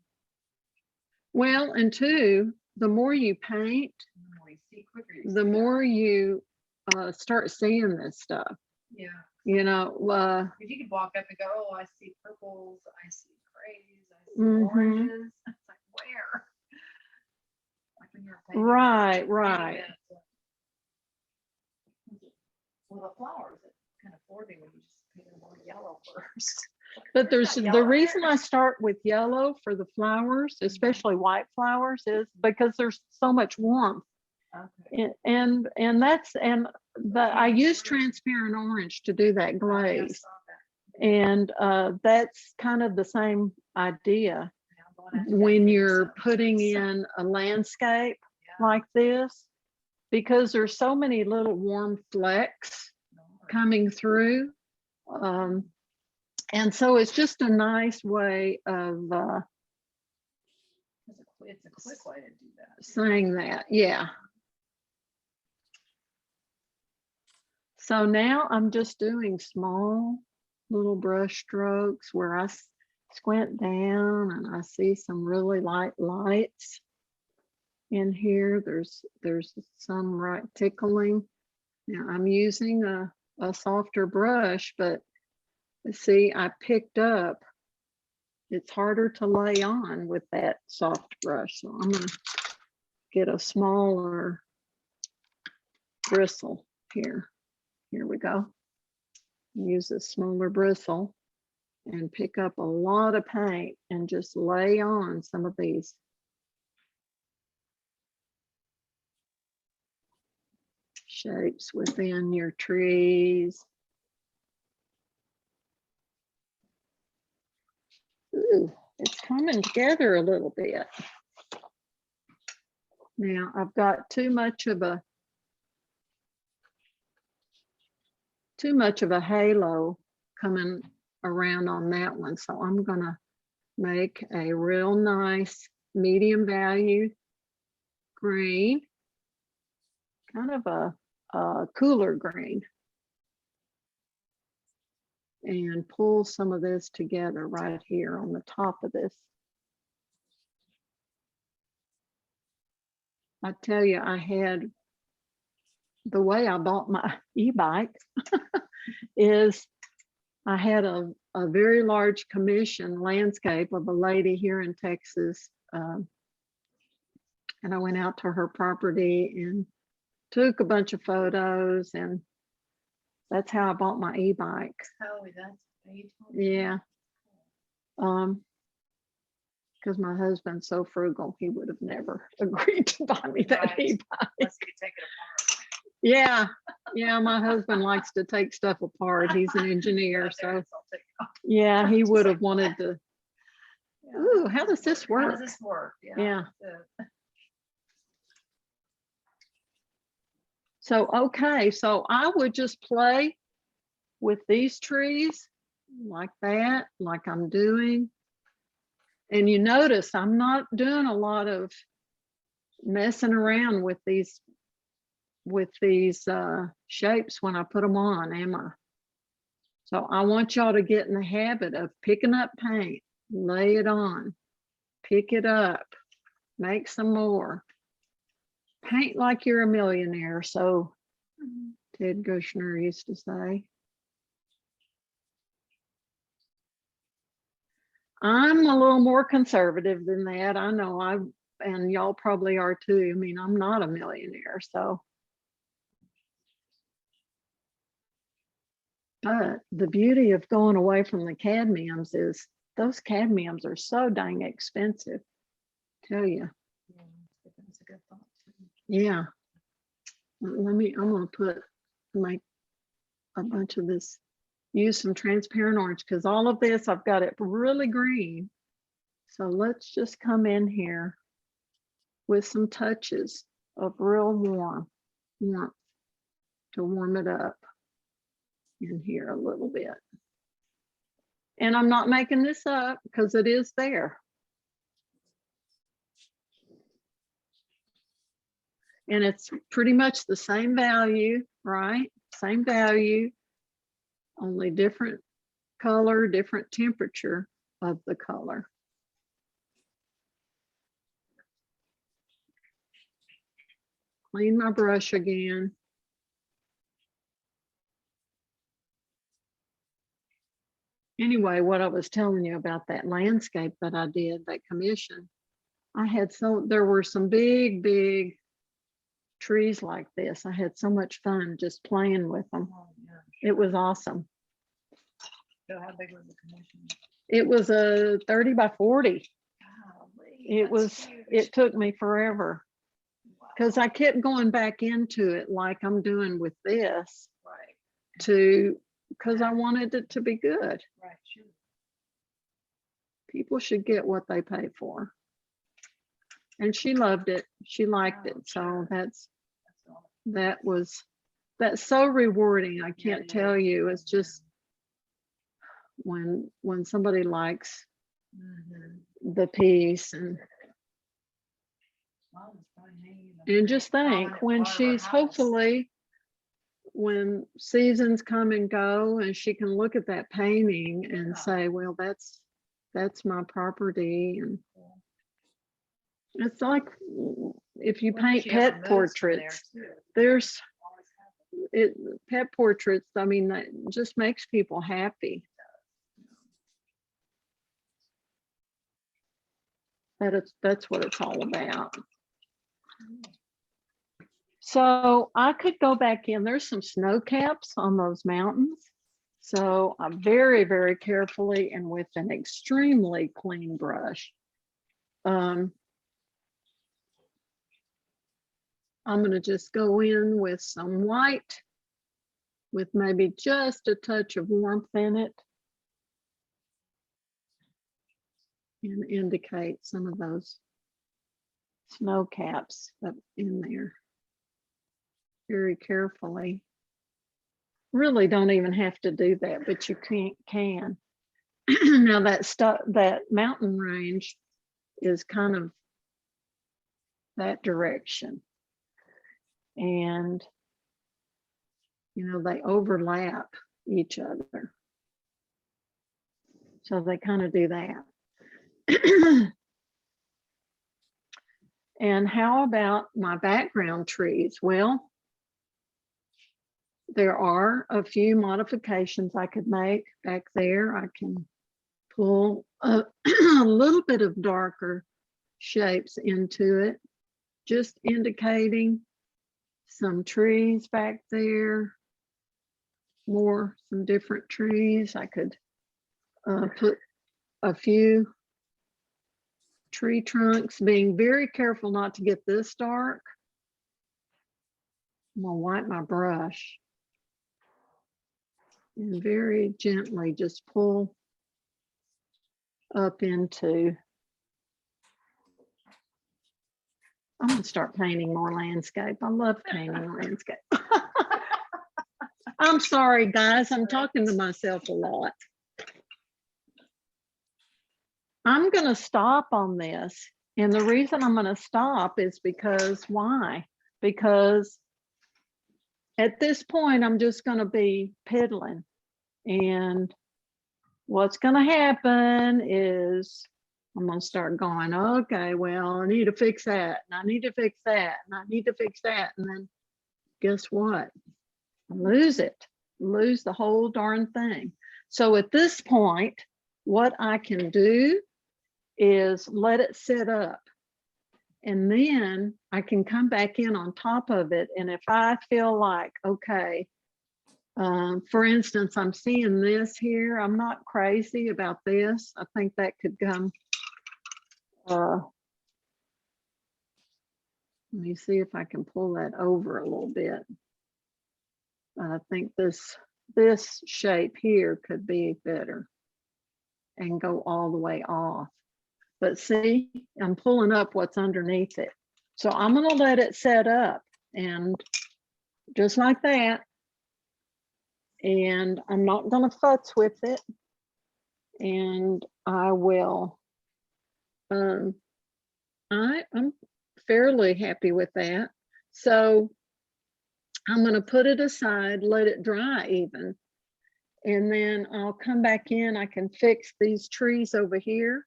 Well, and two, the more you paint, the more you see, quicker you the see. more you start seeing this stuff. Yeah. You know, If you could walk up and go, oh, I see purples, I see grays, I see Mhm. oranges. It's like, where? Like when you're painting. right, right. Well, the flowers, it kind of bored me when you just painted them all yellow first. But There's the not yellow reason there. I start with yellow for the flowers, especially white flowers, is because there's so much warmth. Okay. And I use transparent orange to do that I glaze. saw that. And that's kind of the same idea Yeah, I'm going after that when paper you're stuff. putting in a landscape Yeah. like this, because there's so many little warm flecks No, coming through. And so it's just a nice way of It's a quick way to do that. saying that, yeah. So now I'm just doing small little brush strokes where I squint down and I see some really light lights in here. There's some right tickling. Now I'm using a softer brush, but see, I picked up, it's harder to lay on with that soft brush. So I'm gonna get a smaller bristle here. Here we go. Use a smaller bristle and pick up a lot of paint and just lay on some of these. Shapes within your trees. Ooh, it's coming together a little bit. Now I've got too much of a halo coming around on that one. So I'm gonna make a real nice medium value green, kind of a cooler green, and pull some of this together right here on the top of this. I tell you, I had, the way I bought my e-bike is I had a very large commission landscape of a lady here in Texas. And I went out to her property and took a bunch of photos, and that's how I bought my e-bike. Oh, that's what you told me. Yeah. Because my husband's so frugal, he would have never agreed to buy me that Right. e-bike. Unless you could take it apart. Yeah, yeah, my husband likes to take stuff apart. He's an engineer, Right there, so it's all taken off. yeah, he Just would like have wanted to. Yeah. Ooh, how does this How work? does this work? Yeah. So, So, okay, so I would just play with these trees like that, like I'm doing. And you notice I'm not doing a lot of messing around with these shapes when I put them on, am I? So I want y'all to get in the habit of picking up paint, lay it on, pick it up, make some more. Paint like you're a millionaire, so Ted Kushner used to say. I'm a little more conservative than that. I know and y'all probably are too. I mean, I'm not a millionaire, so. But the beauty of going away from the cadmiums is those cadmiums are so dang expensive. Tell you. yeah, that's a good thought. too. Yeah. I'm gonna make a bunch of this, use some transparent orange, because all of this, I've got it really green. So let's just come in here with some touches of real warmth to warm it up in here a little bit. And I'm not making this up because it is there. And it's pretty much the same value, right? Same value, only different color, different temperature of the color. Clean my brush again. Anyway, what I was telling you about that landscape that I did, that commission, there were some big trees like this. I had so much fun just playing with them. Oh, yeah. It was awesome. So how big was the commission? It was a 30 by 40. Golly, that's huge. It took me forever Wow. because I kept going back into it like I'm doing with this Right, because I wanted it to be good. right, sure. People should get what they pay for. And she loved it. She liked it. So Sure. that's all. so rewarding. I Yeah, can't it tell is. you. It's just when somebody likes Mhm. the piece Mom was probably hanging in a and just think prominent when part of our she's house. hopefully when seasons come and go and she can look at that painting and Yeah. say, well, that's my property. And it's like if you Wonder if paint she ever pet moves from there, portraits, too. there's Always happens. pet portraits, I mean, that just makes people happy. That's what it's all about. So I could go back in. There's some snow caps on those mountains. So I very, very carefully and with an extremely clean brush. I'm going to just go in with some white with maybe just a touch of warmth in it and indicate some of those snow caps up in there very carefully. Really don't even have to do that, but you can. Now that mountain range is kind of that direction. And, they overlap each other. So they kind of do that. And how about my background trees? Well, there are a few modifications I could make back there. I can pull a little bit of darker shapes into it, just indicating some trees back there, some different trees. I could put a few tree trunks, being very careful not to get this dark. I'm gonna wipe my brush and very gently just pull up into. I'm gonna start painting more landscape. I love painting landscape. I'm sorry, guys. I'm talking to myself a lot. I'm gonna stop on this. And the reason I'm gonna stop is because why? Because at this point, I'm just gonna be piddling. And what's gonna happen is I'm gonna start going, okay, well, I need to fix that, and I need to fix that, and I need to fix that. And then guess what? I lose the whole darn thing. So at this point, what I can do is let it sit up. And then I can come back in on top of it. And if I feel like, okay, for instance, I'm seeing this here, I'm not crazy about this. I think that could come. Let me see if I can pull that over a little bit. I think this shape here could be better and go all the way off. But see, I'm pulling up what's underneath it. So I'm going to let it set up and just like that. And I'm not going to futz with it. And I will, I'm fairly happy with that. So I'm going to put it aside, let it dry even. And then I'll come back in. I can fix these trees over here.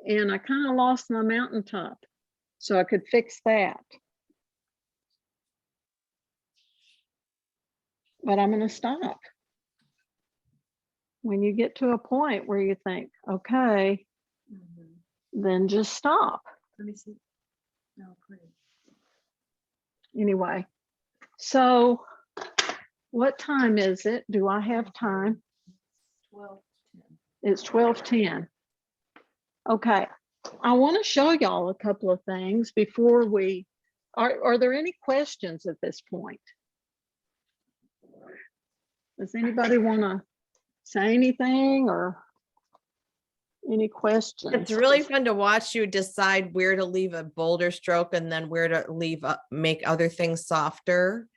And I kind of lost my mountaintop. So I could fix that. But I'm going to stop. When you get to a point where you think, okay, then just stop. Let me see. No, pretty. Anyway, so what time is it? Do I have time? 12:10. It's 12:10. Okay, I want to show y'all a couple of things before we, are there any questions at this point? Does anybody want to say anything or any questions? It's really fun to watch you decide where to leave a bolder stroke and then where to leave make other things softer.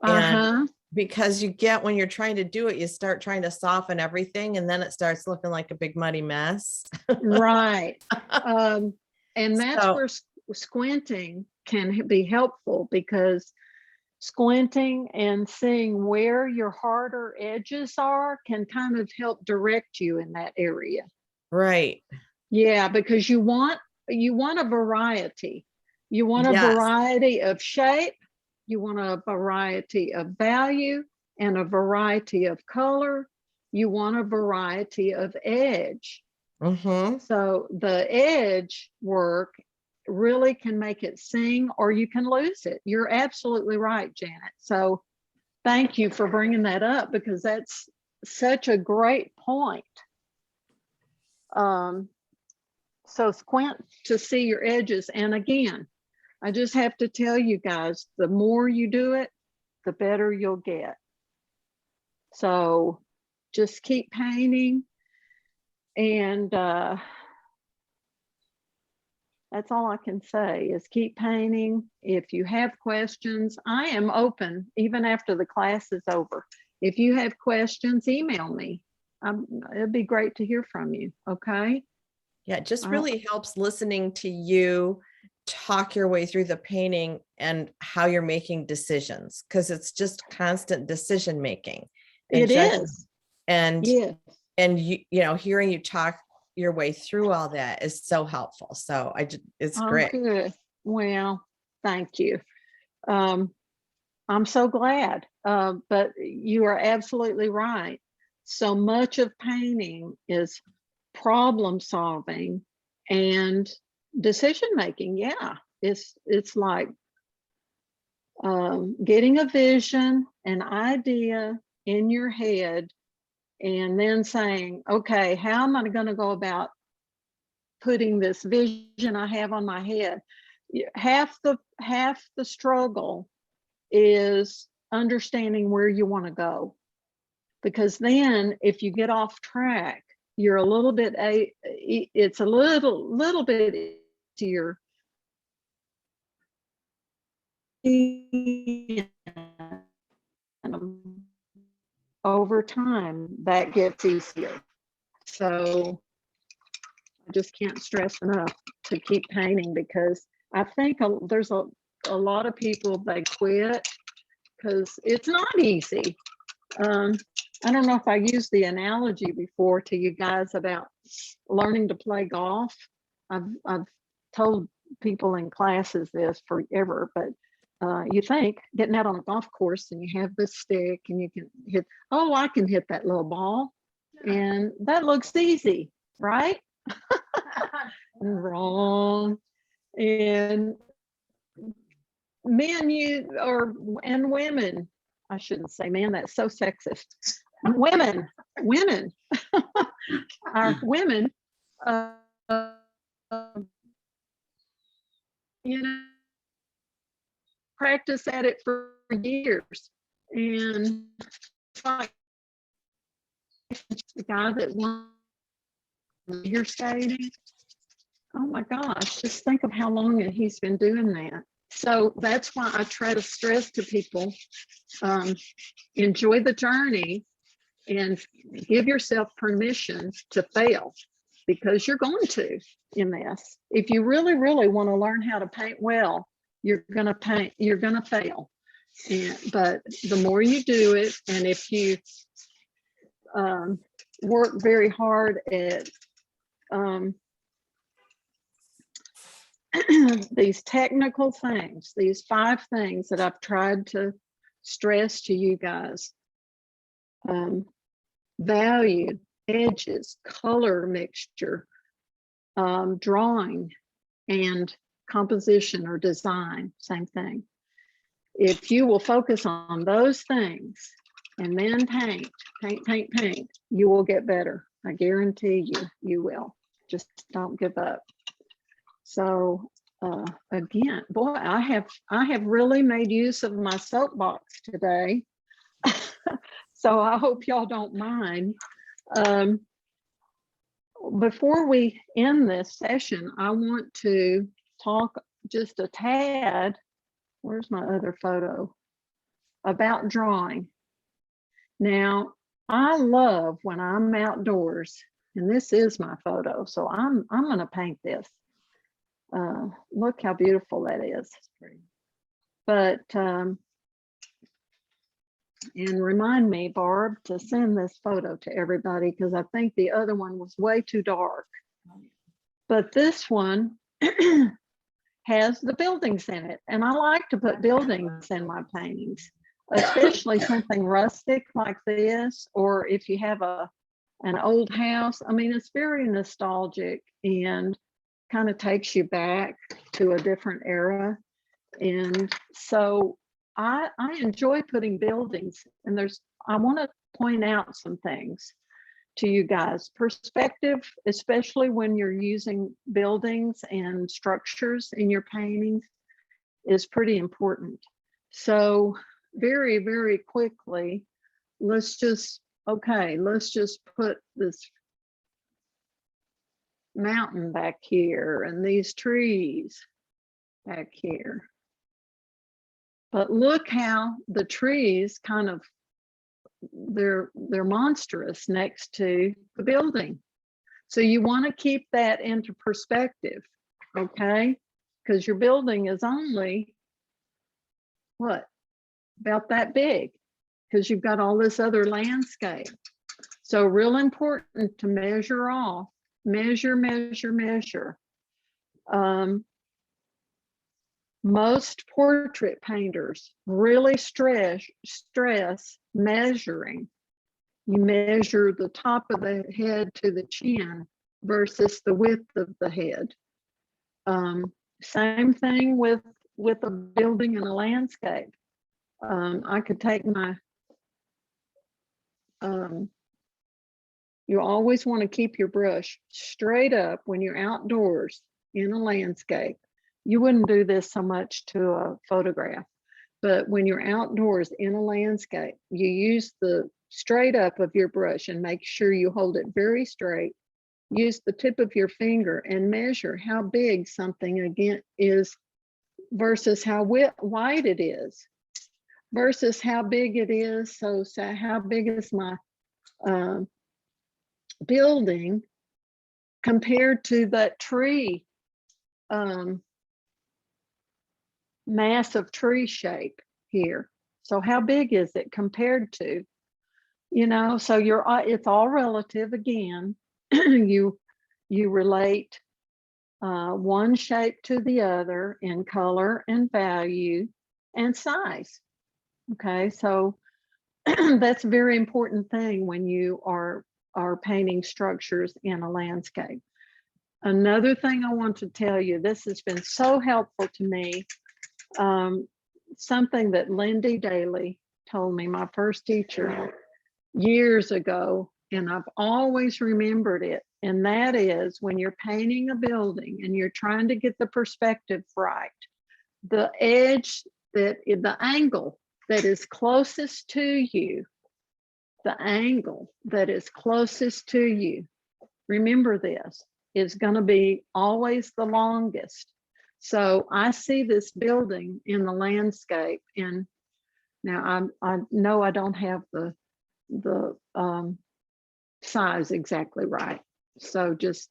And because you get, when you're trying to do it, you start trying to soften everything and then it starts looking like a big muddy mess. Right. And that's So- where squinting can be helpful, because squinting and seeing where your harder edges are can kind of help direct you in that area. Right. Yeah, because you want a variety. You want a Yes. variety of shape, you want a variety of value, and a variety of color. You want a variety of edge. Mm-hmm. So the edge work really can make it sing, or you can lose it. You're absolutely right, Janet. So thank you for bringing that up, because that's such a great point. So squint to see your edges. And again, I just have to tell you guys, the more you do it, the better you'll get. So just keep painting, and that's all I can say is keep painting. If you have questions, I am open even after the class is over. If you have questions, email me. It'd be great to hear from you. Okay. Yeah, it just really helps listening to you talk your way through the painting and how you're making decisions, because it's just constant decision making. And It is. And Yes. and you know, hearing you talk your way through all that is so helpful. So it's Oh, great. good. Well, thank you. I'm so glad. But you are absolutely right. So much of painting is problem solving and decision making. Yeah, it's like getting a vision, an idea in your head, and then saying, okay, how am I going to go about putting this vision I have on my head? Half the struggle is understanding where you want to go, because then if you get off track, you're a little bit it's a little bit easier over time. That gets easier. So I just can't stress enough to keep painting, because I think there's a lot of people, they quit because it's not easy. I don't know if I used the analogy before to you guys about learning to play golf. I've told people in classes this forever, but you think getting out on a golf course and you have this stick and you can hit, oh, I can hit that little ball. And that looks easy, right? Wrong. And men, and women, I shouldn't say man, that's so sexist. Women, our women, uh, you know, practice at it for years. And like the guy that won figure skating, oh my gosh, just think of how long he's been doing that. So that's why I try to stress to people, enjoy the journey and give yourself permission to fail, because you're going to in this. If you really, really want to learn how to paint well, you're going to fail. But the more you do it, and if you work very hard at these technical things, these 5 things that I've tried to stress to you guys: value, edges, color mixture, drawing, and composition or design, same thing. If you will focus on those things and then paint, you will get better. I guarantee you, you will. Just don't give up. So again, boy, I have really made use of my soapbox today. So I hope y'all don't mind. Before we end this session, I want to talk just a tad, where's my other photo, about drawing. Now, I love when I'm outdoors, and this is my photo, so I'm gonna paint this. Look how beautiful that is. But, and remind me, Barb, to send this photo to everybody, because I think the other one was way too dark. But this one has the buildings in it. And I like to put buildings in my paintings, especially something rustic like this, or if you have an old house. I mean, it's very nostalgic and kind of takes you back to a different era. And so I enjoy putting buildings, and I want to point out some things to you guys. Perspective, especially when you're using buildings and structures in your paintings, is pretty important. So very, very quickly, let's just put this mountain back here and these trees back here. But look how the trees kind of, they're monstrous next to the building. So you want to keep that into perspective, okay? Because your building is only, what, about that big, because you've got all this other landscape. So real important to measure off, measure. Most portrait painters really stress measuring. You measure the top of the head to the chin versus the width of the head. Same thing with a building and a landscape. I could take my, you always want to keep your brush straight up when you're outdoors in a landscape. You wouldn't do this so much to a photograph, but when you're outdoors in a landscape, you use the straight up of your brush and make sure you hold it very straight. Use the tip of your finger and measure how big something again is versus how wide it is versus how big it is. So how big is my building compared to that tree, massive tree shape here. So how big is it compared to, you know, so it's all relative again. you relate one shape to the other in color and value and size. Okay, so that's a very important thing when you are painting structures in a landscape. Another thing I want to tell you, this has been so helpful to me. Something that Lindy Daly told me, my first teacher, years ago, and I've always remembered it. And that is when you're painting a building and you're trying to get the perspective right, the edge the angle that is closest to you, remember this, is going to be always the longest. So I see this building in the landscape, and now I know I don't have the size exactly right. So just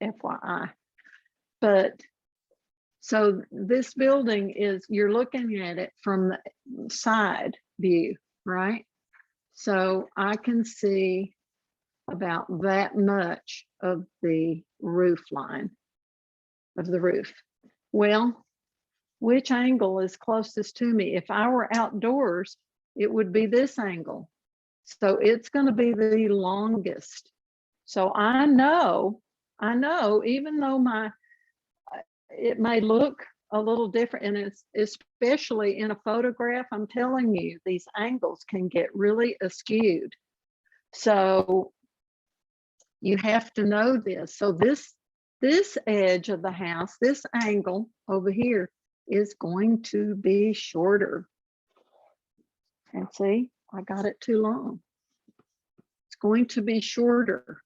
FYI. But so this building is, you're looking at it from the side view, right? So I can see about that much of the roof line of the roof. Well, which angle is closest to me? If I were outdoors, it would be this angle. So it's going to be the longest. So I know, even though it may look a little different, and it's especially in a photograph, I'm telling you, these angles can get really askewed. So you have to know this. So this edge of the house, this angle over here is going to be shorter. And see, I got it too long. It's going to be shorter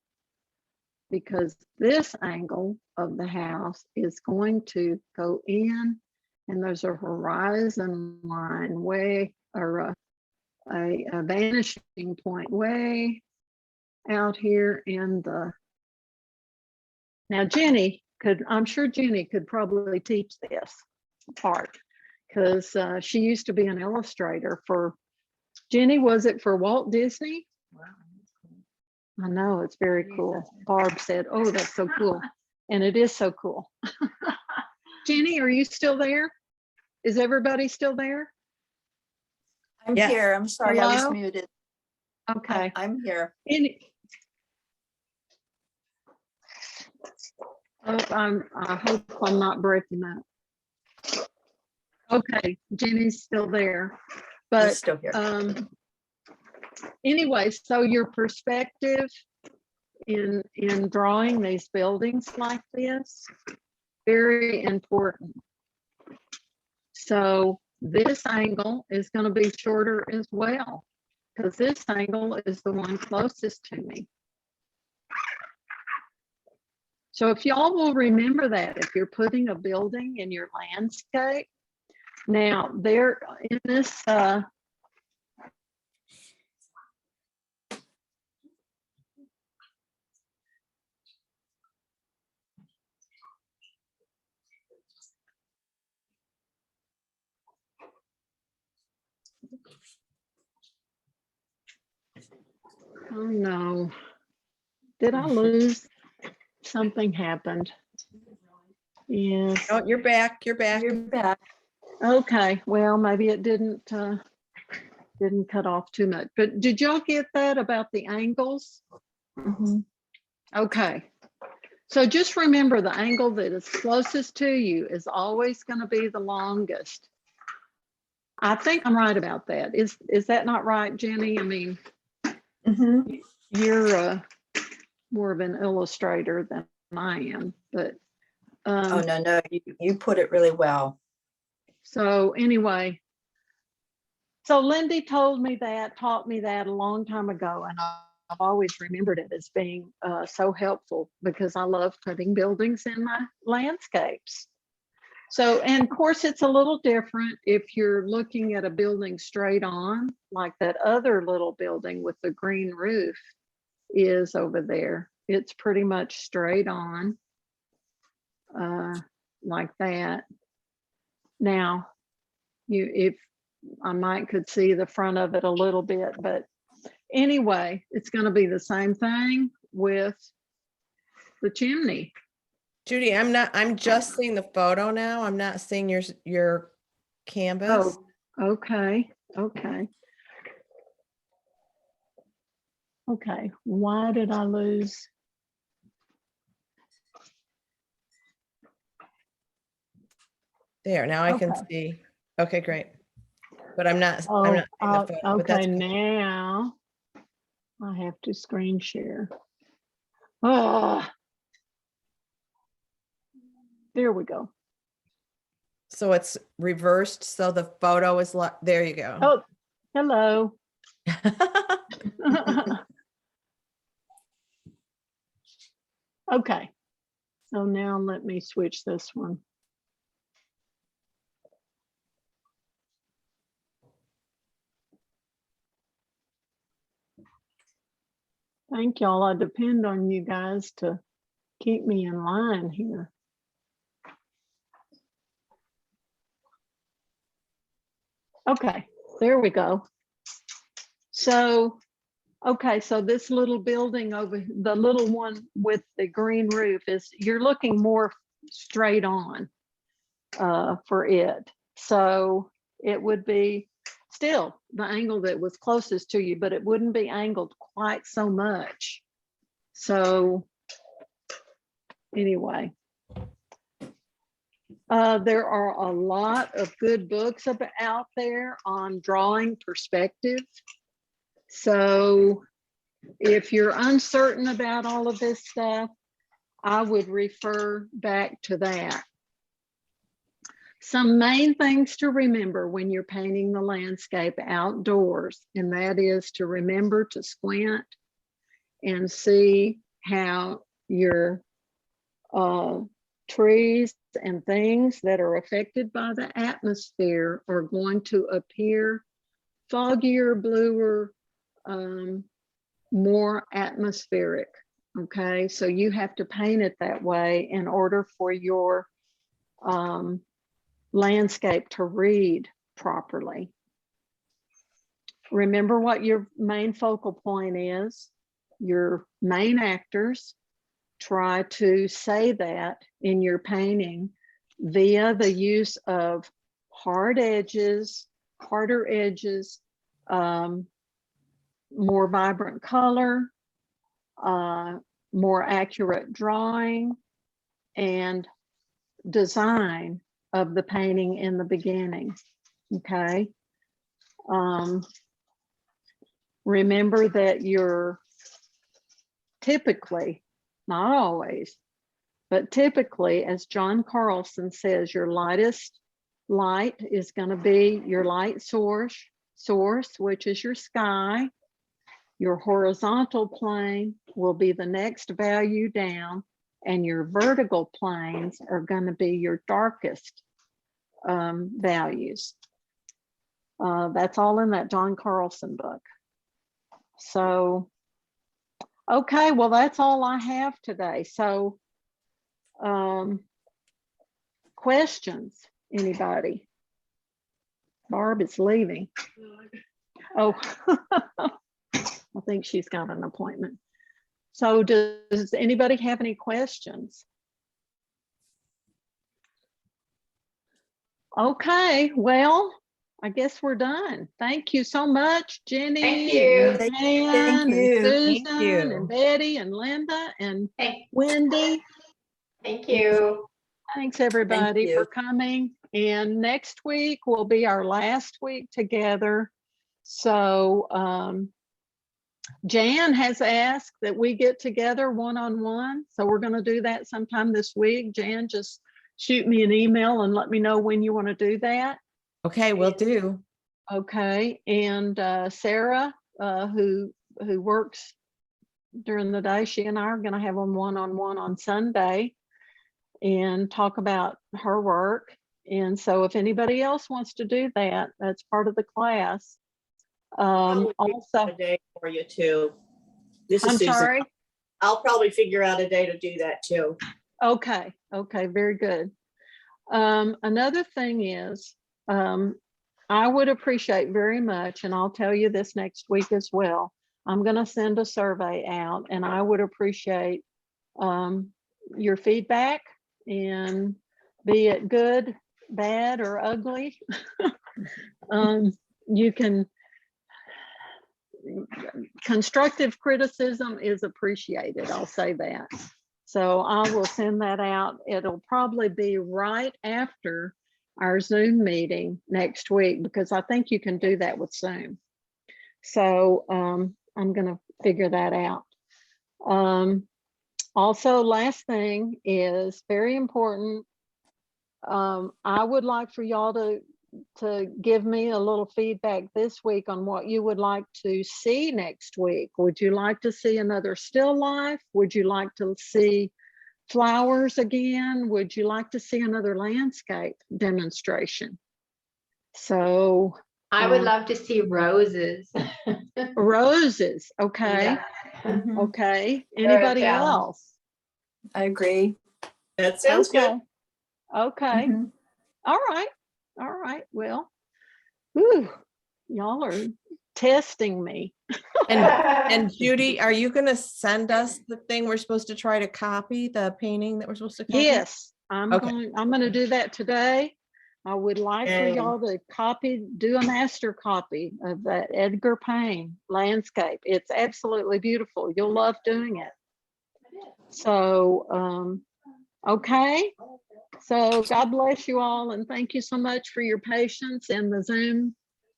because this angle of the house is going to go in, and there's a horizon line way, or a vanishing point way out here in the, now Jenny could, I'm sure Jenny could probably teach this part because she used to be an illustrator for, Jenny, was it for Walt Disney? Wow, that's cool. I know, it's very cool. Barb said, oh, that's so cool. And it is so cool. Jenny, are you still there? Is everybody still there? I'm Yes. here. I'm sorry, I was Hello? muted. Okay. I'm here. I hope I'm not breaking up. Okay, Jenny's still there. I'm But still here. anyway, so your perspective in drawing these buildings like this, very important. So this angle is going to be shorter as well, because this angle is the one closest to me. So if y'all will remember that, if you're putting a building in your landscape, now there in this, oh no, did I lose? Something happened. Yes. Oh, you're back. You're back. You're back. Okay, well, maybe it didn't cut off too much, but did y'all get that about the angles? Mhm. Okay, so just remember the angle that is closest to you is always going to be the longest. I think I'm right about that. Is that not right, Jenny? I mean, Mhm. you're more of an illustrator than I am, but Oh, no, you put it really well. so anyway, so Lindy told me that, taught me that a long time ago, and I've always remembered it as being so helpful because I love putting buildings in my landscapes. So, and of course, it's a little different if you're looking at a building straight on, like that other little building with the green roof is over there. It's pretty much straight on, like that. Now, if I might could see the front of it a little bit, but anyway, it's going to be the same thing with the chimney. Judy, I'm just seeing the photo now. I'm not seeing your canvas. Oh, okay, okay. Okay, why did I lose? There, now I can Okay. see. Okay, great. But I'm not Oh, seeing the photo, but that's okay, cool. now I have to screen share. Oh, there we go. So it's reversed. So the photo is like, there you go. Oh, hello. Okay, so now let me switch this one. Thank y'all. I depend on you guys to keep me in line here. Okay, there we go. So, okay, so this little building over, the little one with the green roof is, you're looking more straight on for it. So it would be still the angle that was closest to you, but it wouldn't be angled quite so much. So anyway, there are a lot of good books out there on drawing perspective. So if you're uncertain about all of this stuff, I would refer back to that. Some main things to remember when you're painting the landscape outdoors, and that is to remember to squint and see how your trees and things that are affected by the atmosphere are going to appear foggier, bluer, more atmospheric. Okay, so you have to paint it that way in order for your landscape to read properly. Remember what your main focal point is, your main actors. Try to say that in your painting via the use of harder edges, more vibrant color, more accurate drawing, and design of the painting in the beginning. Okay. Remember that you're typically, not always, but typically, as John Carlson says, your lightest light is going to be your light source, which is your sky. Your horizontal plane will be the next value down, and your vertical planes are going to be your darkest values. That's all in that John Carlson book. So, okay, well, that's all I have today. So, questions, anybody? Barb is leaving. Oh, I think she's got an appointment. So does anybody have any questions? Okay, well, I guess we're done. Thank you so much, Jenny. Thank you. And Thank Ann, you. and Thank Susan, you. and Betty, and Linda, and Thank Wendy. you. Thanks, everybody, you. for coming. And next week will be our last week together. So Jan has asked that we get together one-on-one. So we're going to do that sometime this week. Jan, just shoot me an email and let me know when you want to do that. Okay, will do. Okay. And Sarah, who works during the day, she and I are going to have a one-on-one on Sunday and talk about her work. And so if anybody else wants to do that, that's part of the class. Also, A day for you too. This is I'm Susan. sorry. I'll probably figure out a day to do that too. Okay. Okay. Very good. Another thing is, I would appreciate very much, and I'll tell you this next week as well. I'm going to send a survey out, and I would appreciate your feedback, and be it good, bad, or ugly. You can. Constructive criticism is appreciated. I'll say that. So I will send that out. It'll probably be right after our Zoom meeting next week, because I think you can do that with Zoom. So I'm going to figure that out. Also, last thing is very important. I would like for y'all to give me a little feedback this week on what you would like to see next week. Would you like to see another still life? Would you like to see flowers again? Would you like to see another landscape demonstration? So I would love to see roses. roses. Okay. Yeah. Mhm. Okay. They're a Anybody challenge. else? I agree. That sounds Okay. good. Okay. Mhm. All right. All right. Well, whew, y'all are testing me. And Judy, are you going to send us the thing we're supposed to try to copy, the painting that we're supposed to copy? Yes, I'm Okay. going to do that today. I would like for Yay. y'all to do a master copy of that Edgar Payne landscape. It's absolutely beautiful. You'll love doing it. So, okay. So God bless you all, and thank you so much for your patience and the Zoom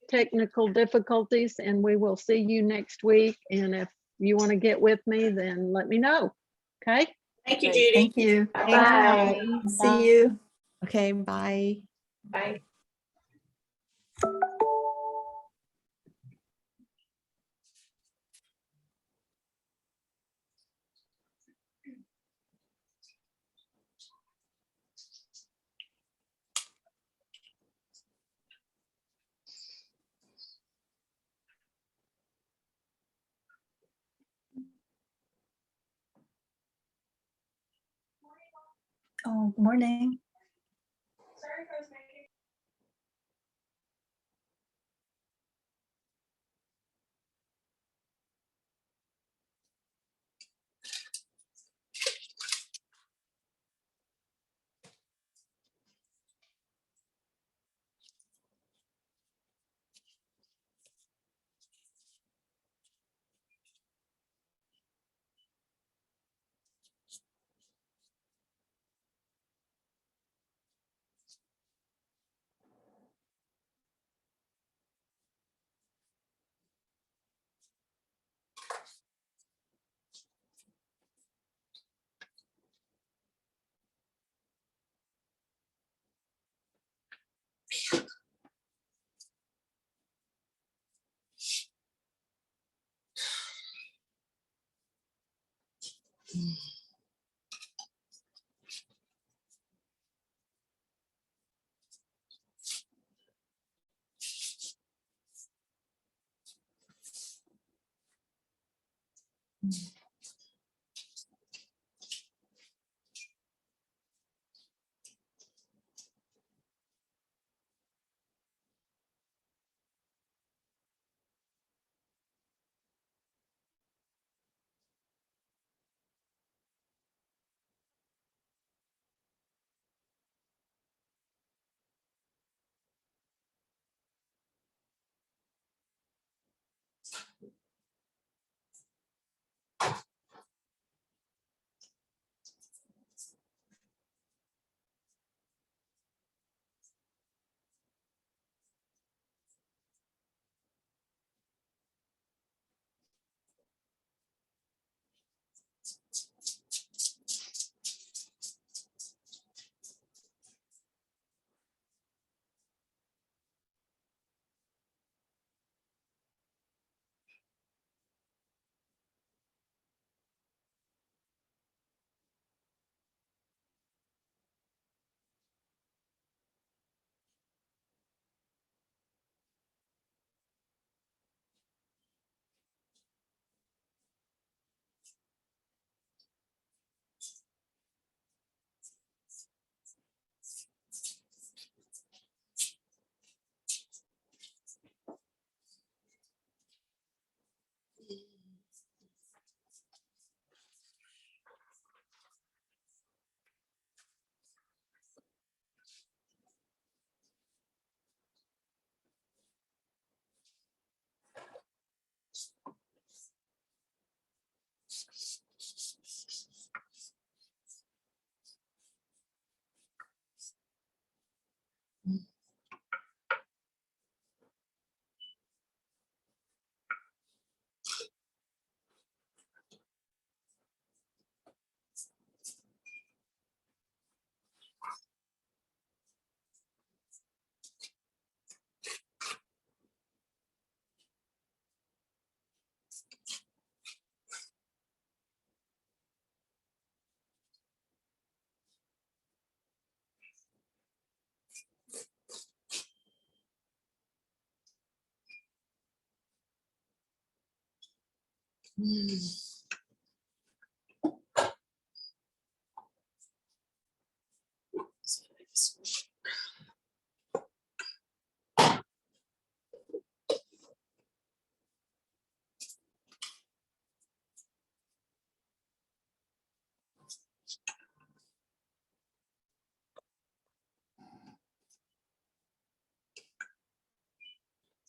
technical difficulties, and we will see you next week. And if you want to get with me, then let me know. Okay. Thank you, Judy. Thank you. Bye. See you. Okay, bye. Bye. Oh, good morning.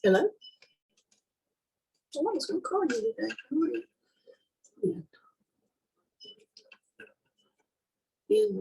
Hello? Someone's gonna call you today. Come on. Yeah.